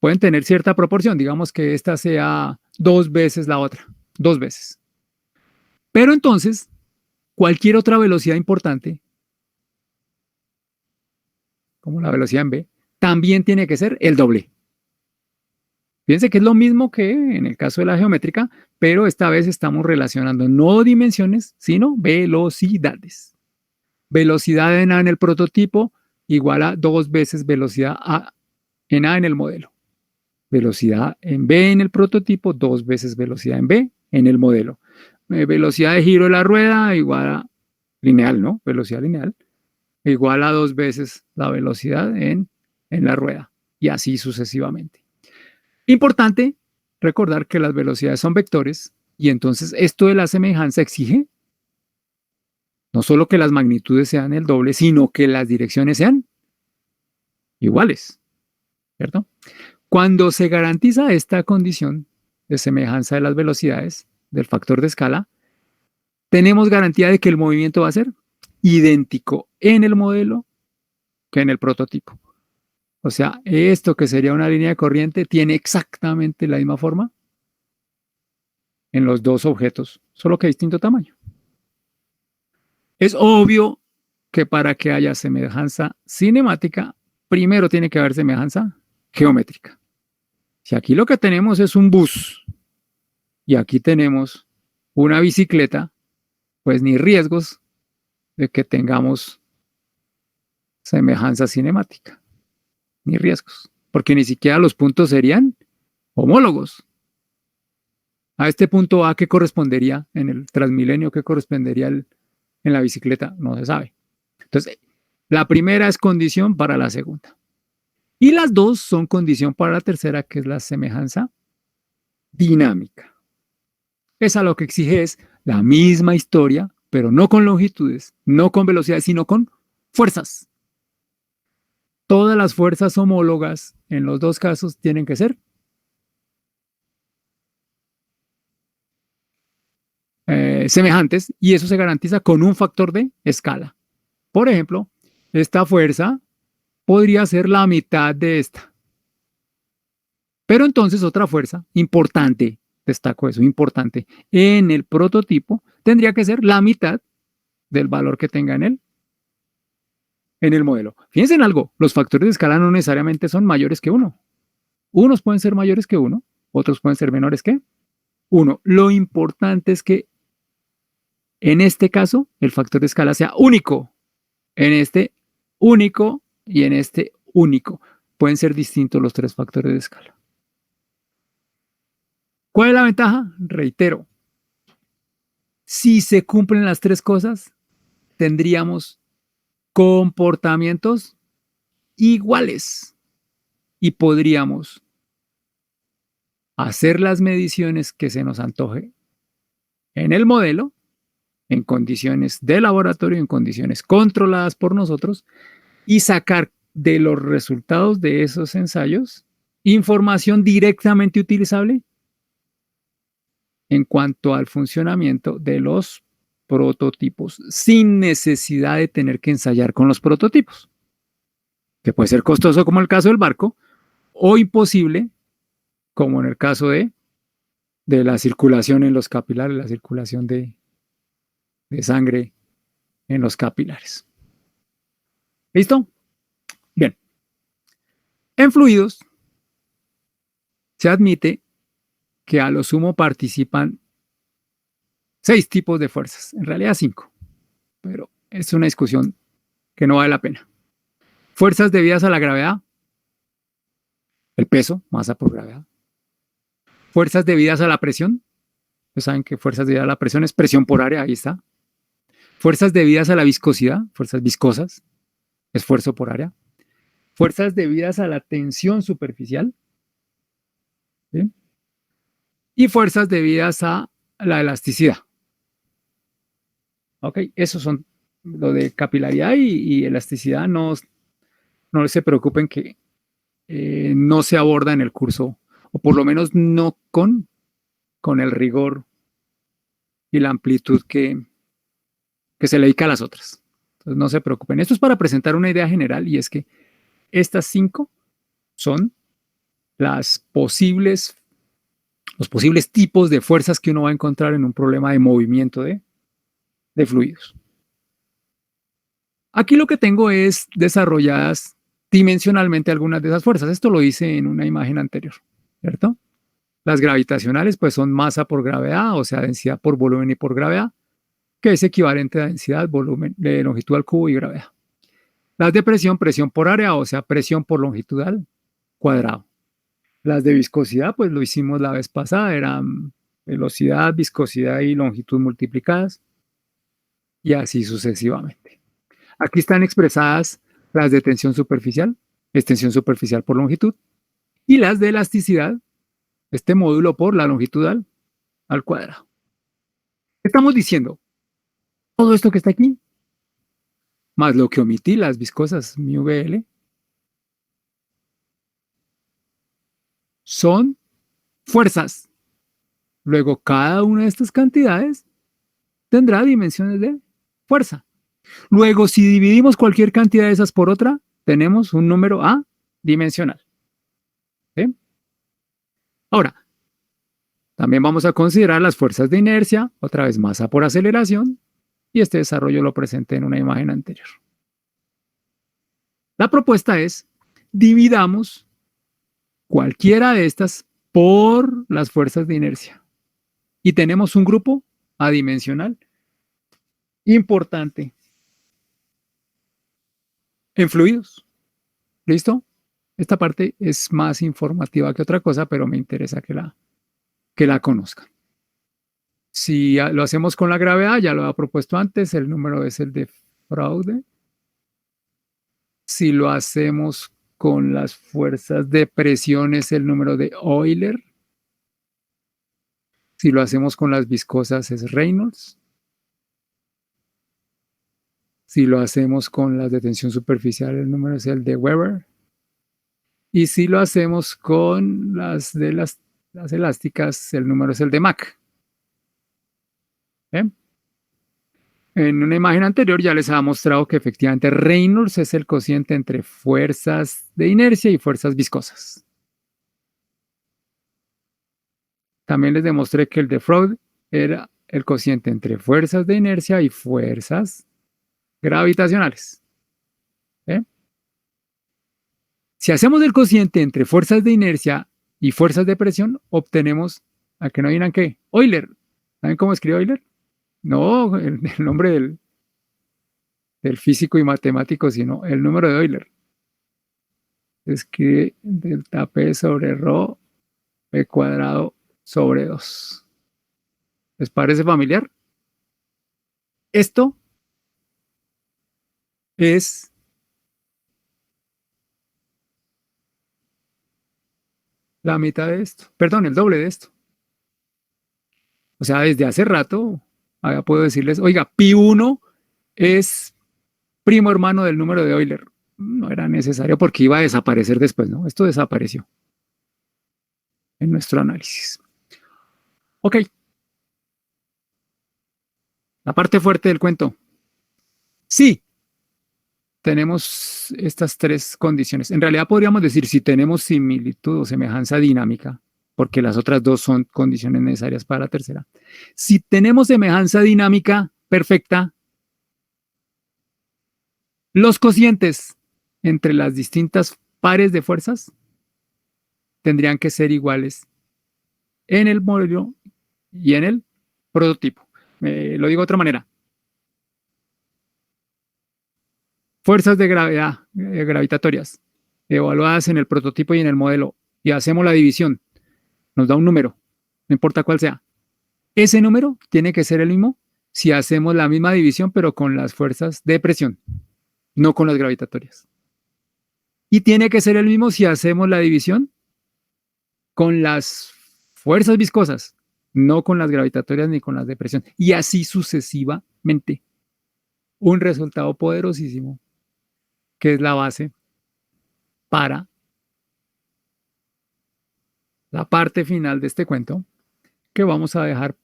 Pueden tener cierta proporción, digamos que esta sea 2 veces la otra, 2 veces. Pero entonces, cualquier otra velocidad importante, como la velocidad en v, también tiene que ser el doble. Fíjense que es lo mismo que en el caso de la geométrica, pero esta vez estamos relacionando no dimensiones, sino velocidades. Velocidad en A en el prototipo igual a 2 veces velocidad en A en el modelo. Velocidad en B en el prototipo, 2 veces velocidad en B en el modelo. Velocidad de giro de la rueda igual a lineal, ¿no? Velocidad lineal igual a 2 veces la velocidad en la rueda y así sucesivamente. Importante recordar que las velocidades son vectores y entonces esto de la semejanza exige no solo que las magnitudes sean el doble, sino que las direcciones sean iguales, ¿cierto? Cuando se garantiza esta condición de semejanza de las velocidades del factor de escala, tenemos garantía de que el movimiento va a ser idéntico en el modelo que en el prototipo. O sea, esto que sería una línea de corriente tiene exactamente la misma forma en los dos objetos, solo que de distinto tamaño. Es obvio que para que haya semejanza cinemática, primero tiene que haber semejanza geométrica. Si aquí lo que tenemos es un bus y aquí tenemos una bicicleta, pues ni riesgos de que tengamos semejanza cinemática, ni riesgos, porque ni siquiera los puntos serían homólogos. A este punto A, ¿qué correspondería en el Transmilenio? ¿Qué correspondería en la bicicleta? No se sabe. Entonces, la primera es condición para la segunda. Y las dos son condición para la tercera, que es la semejanza dinámica. Esa lo que exige es la misma historia, pero no con longitudes, no con velocidades, sino con fuerzas. Todas las fuerzas homólogas en los dos casos tienen que ser semejantes, y eso se garantiza con un factor de escala. Por ejemplo, esta fuerza podría ser la mitad de esta. Pero entonces otra fuerza importante, destaco eso, importante, en el prototipo tendría que ser la mitad del valor que tenga en el modelo. Fíjense en algo, los factores de escala no necesariamente son mayores que uno. Unos pueden ser mayores que uno, otros pueden ser menores que uno. Lo importante es que en este caso el factor de escala sea único. En este único y en este único. Pueden ser distintos los tres factores de escala. ¿Cuál es la ventaja? Reitero, si se cumplen las tres cosas, tendríamos comportamientos iguales y podríamos hacer las mediciones que se nos antoje en el modelo, en condiciones de laboratorio, en condiciones controladas por nosotros, y sacar de los resultados de esos ensayos información directamente utilizable en cuanto al funcionamiento de los prototipos, sin necesidad de tener que ensayar con los prototipos, que puede ser costoso como el caso del barco, o imposible como en el caso de la circulación en los capilares, la circulación de sangre en los capilares. ¿Listo? Bien. En fluidos se admite que a lo sumo participan 6 tipos de fuerzas, en realidad 5, pero es una discusión que no vale la pena. Fuerzas debidas a la gravedad, el peso, masa por gravedad. Fuerzas debidas a la presión, ustedes saben que fuerzas debidas a la presión es presión por área, ahí está. Fuerzas debidas a la viscosidad, fuerzas viscosas, esfuerzo por área. Fuerzas debidas a la tensión superficial, ¿sí? Y fuerzas debidas a la elasticidad. Ok, esos son lo de capilaridad y elasticidad. No se preocupen que no se aborda en el curso, o por lo menos no con el rigor y la amplitud que se le dedica a las otras. Entonces no se preocupen. Esto es para presentar una idea general, y es que estas 5 son los posibles tipos de fuerzas que uno va a encontrar en un problema de movimiento de fluidos. Aquí lo que tengo es desarrolladas dimensionalmente algunas de esas fuerzas. Esto lo hice en una imagen anterior, ¿cierto? Las gravitacionales pues son masa por gravedad, o sea, densidad por volumen y por gravedad, que es equivalente a densidad, volumen, de longitud al cubo y gravedad. Las de presión, presión por área, o sea, presión por longitud al cuadrado. Las de viscosidad, pues lo hicimos la vez pasada, eran velocidad, viscosidad y longitud multiplicadas, y así sucesivamente. Aquí están expresadas las de tensión superficial, extensión superficial por longitud, y las de elasticidad, este módulo por la longitud al cuadrado. Estamos diciendo, todo esto que está aquí, más lo que omití, las viscosas μVL, son fuerzas. Luego, cada una de estas cantidades tendrá dimensiones de fuerza. Luego, si dividimos cualquier cantidad de esas por otra, tenemos un número adimensional. ¿Sí? Ahora, también vamos a considerar las fuerzas de inercia, otra vez masa por aceleración, y este desarrollo lo presenté en una imagen anterior. La propuesta es, dividamos cualquiera de estas por las fuerzas de inercia. Y tenemos un grupo adimensional importante en fluidos. ¿Listo? Esta parte es más informativa que otra cosa, pero me interesa que la conozcan. Si lo hacemos con la gravedad, ya lo había propuesto antes, el número es el de Fraude. Si lo hacemos con las fuerzas de presión, es el número de Euler. Si lo hacemos con las viscosas, es Reynolds. Si lo hacemos con las de tensión superficial, el número es el de Weber. Y si lo hacemos con las de las elásticas, el número es el de Mach. ¿Bien? En una imagen anterior ya les había mostrado que efectivamente Reynolds es el cociente entre fuerzas de inercia y fuerzas viscosas. También les demostré que el de Freud era el cociente entre fuerzas de inercia y fuerzas gravitacionales. ¿Eh? Si hacemos el cociente entre fuerzas de inercia y fuerzas de presión, obtenemos, a que no digan qué, Euler. ¿Saben cómo escribe Euler? No el nombre del físico y matemático, sino el número de Euler. Escribe delta P sobre rho P cuadrado sobre 2. ¿Les parece familiar? Esto es la mitad de esto. Perdón, el doble de esto. O sea, desde hace rato puedo decirles, oiga, pi1 es primo hermano del número de Euler. No era necesario porque iba a desaparecer después, ¿no? Esto desapareció en nuestro análisis. Ok. La parte fuerte del cuento. Sí, tenemos estas tres condiciones. En realidad podríamos decir si tenemos similitud o semejanza dinámica, porque las otras dos son condiciones necesarias para la tercera. Si tenemos semejanza dinámica perfecta, los cocientes entre las distintas pares de fuerzas tendrían que ser iguales en el modelo y en el prototipo. Lo digo de otra manera. Fuerzas de gravedad gravitatorias evaluadas en el prototipo y en el modelo, y hacemos la división, nos da un número, no importa cuál sea. Ese número tiene que ser el mismo si hacemos la misma división, pero con las fuerzas de presión, no con las gravitatorias. Y tiene que ser el mismo si hacemos la división con las fuerzas viscosas, no con las gravitatorias ni con las de presión. Y así sucesivamente. Un resultado poderosísimo, que es la base para la parte final de este cuento, que vamos a dejar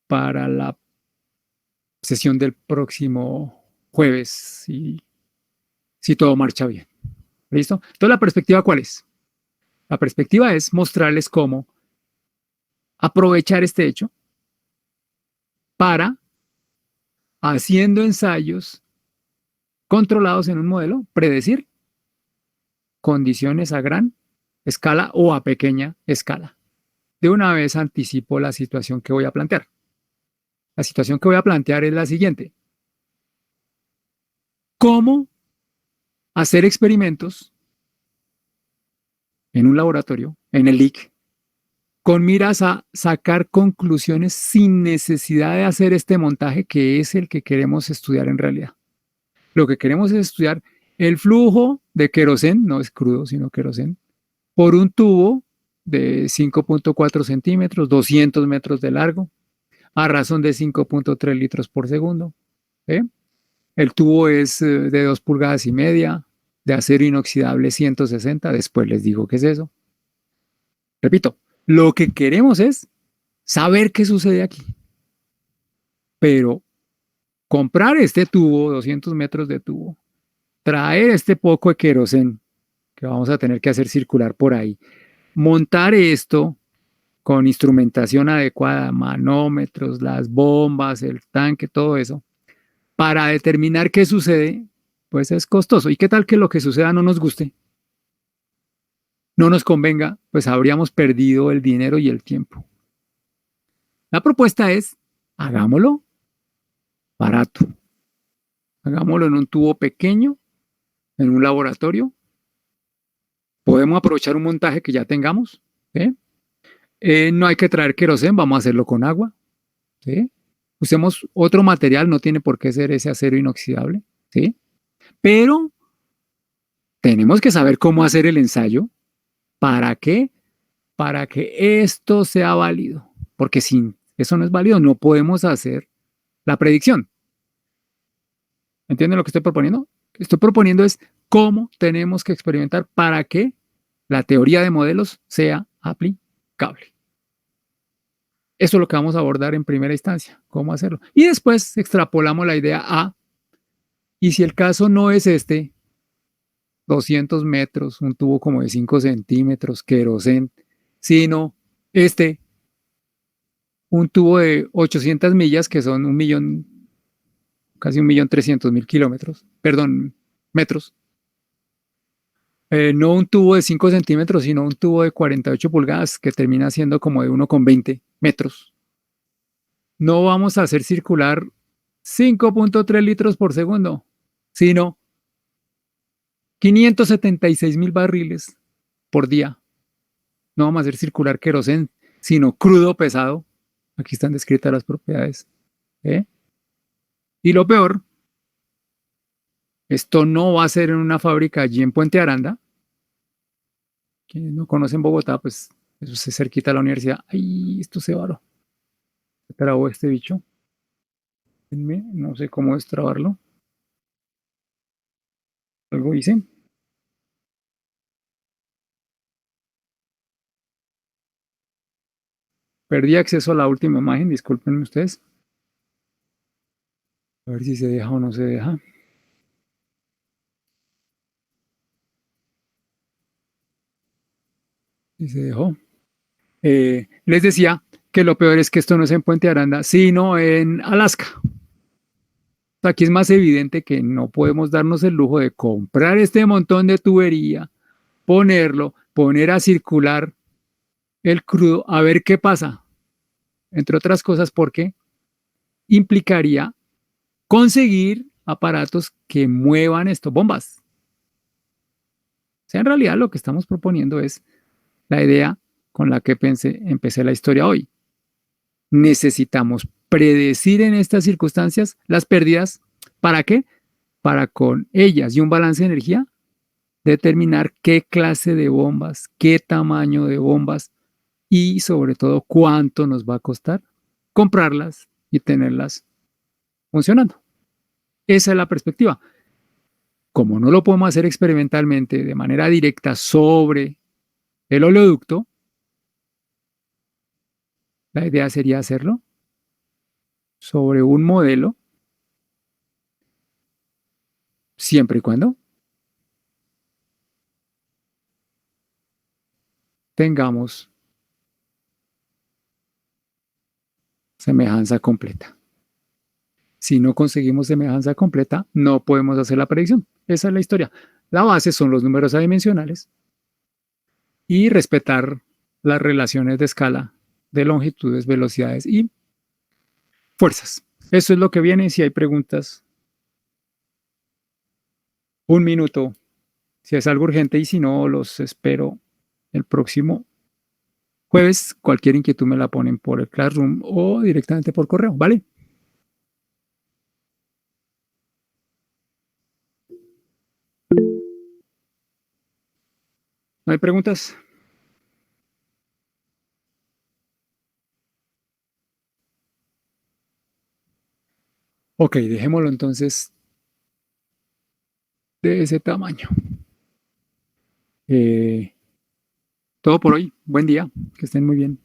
para la sesión del próximo jueves, si todo marcha bien. ¿Listo? Entonces, ¿la perspectiva cuál es? La perspectiva es mostrarles cómo aprovechar este hecho para, haciendo ensayos controlados en un modelo, predecir condiciones a gran escala o a pequeña escala. De una vez anticipo la situación que voy a plantear. La situación que voy a plantear es la siguiente. ¿Cómo hacer experimentos en un laboratorio, en el LIC, con miras a sacar conclusiones sin necesidad de hacer este montaje que es el que queremos estudiar en realidad? Lo que queremos es estudiar el flujo de queroseno, no es crudo, sino queroseno, por un tubo de 5.4 centímetros, 200 metros de largo, a razón de 5.3 litros por segundo. El tubo es de 2 pulgadas y media, de acero inoxidable 160, después les digo qué es eso. Repito, lo que queremos es saber qué sucede aquí. pero comprar este tubo, 200 metros de tubo, traer este poco de queroseno que vamos a tener que hacer circular por ahí, montar esto con instrumentación adecuada, manómetros, las bombas, el tanque, todo eso, para determinar qué sucede, pues es costoso. ¿Y qué tal que lo que suceda no nos guste? No nos convenga, pues habríamos perdido el dinero y el tiempo. La propuesta es, hagámoslo barato. Hagámoslo en un tubo pequeño, en un laboratorio. Podemos aprovechar un montaje que ya tengamos. ¿Sí? No hay que traer queroseno, vamos a hacerlo con agua. ¿Sí? Usemos otro material, no tiene por qué ser ese acero inoxidable. ¿Sí? Pero tenemos que saber cómo hacer el ensayo. ¿Para qué? Para que esto sea válido. Porque si eso no es válido, no podemos hacer la predicción. ¿Entienden lo que estoy proponiendo? Estoy proponiendo es cómo tenemos que experimentar para que la teoría de modelos sea aplicable. Eso es lo que vamos a abordar en primera instancia, cómo hacerlo. Y después extrapolamos la idea a, y si el caso no es este, 200 metros, un tubo como de 5 centímetros, querosén, sino este, un tubo de 800 millas, que son 1.000.000, casi 1.300.000 kilómetros, perdón, metros. No un tubo de 5 centímetros, sino un tubo de 48 pulgadas, que termina siendo como de 1,20 metros. No vamos a hacer circular 5.3 litros por segundo, sino 576.000 barriles por día. No vamos a hacer circular queroseno, sino crudo pesado. Aquí están descritas las propiedades. Y lo peor, esto no va a ser en una fábrica allí en Puente Aranda. Quienes no conocen Bogotá, pues eso es cerquita a la universidad. ¡Ay, esto se varó! Se trabó este bicho. No sé cómo destrabarlo. Algo hice. Perdí acceso a la última imagen, discúlpenme ustedes. A ver si se deja o no se deja. Si se dejó. Les decía que lo peor es que esto no es en Puente Aranda, sino en Alaska. Aquí es más evidente que no podemos darnos el lujo de comprar este montón de tubería, poner a circular el crudo, a ver qué pasa. Entre otras cosas, porque implicaría conseguir aparatos que muevan estas bombas. O sea, en realidad lo que estamos proponiendo es la idea con la que empecé la historia hoy. Necesitamos predecir en estas circunstancias las pérdidas. ¿Para qué? Para con ellas y un balance de energía determinar qué clase de bombas, qué tamaño de bombas y sobre todo cuánto nos va a costar comprarlas y tenerlas funcionando. Esa es la perspectiva. Como no lo podemos hacer experimentalmente de manera directa sobre el oleoducto, la idea sería hacerlo sobre un modelo, siempre y cuando tengamos semejanza completa. Si no conseguimos semejanza completa, no podemos hacer la predicción. Esa es la historia. La base son los números adimensionales y respetar las relaciones de escala de longitudes, velocidades y fuerzas. Eso es lo que viene. Si hay preguntas, 1 minuto, si es algo urgente, y si no, los espero el próximo jueves. Cualquier inquietud me la ponen por el Classroom o directamente por correo, ¿vale? ¿No hay preguntas? Ok, dejémoslo entonces de ese tamaño. Todo por hoy. Buen día. Que estén muy bien.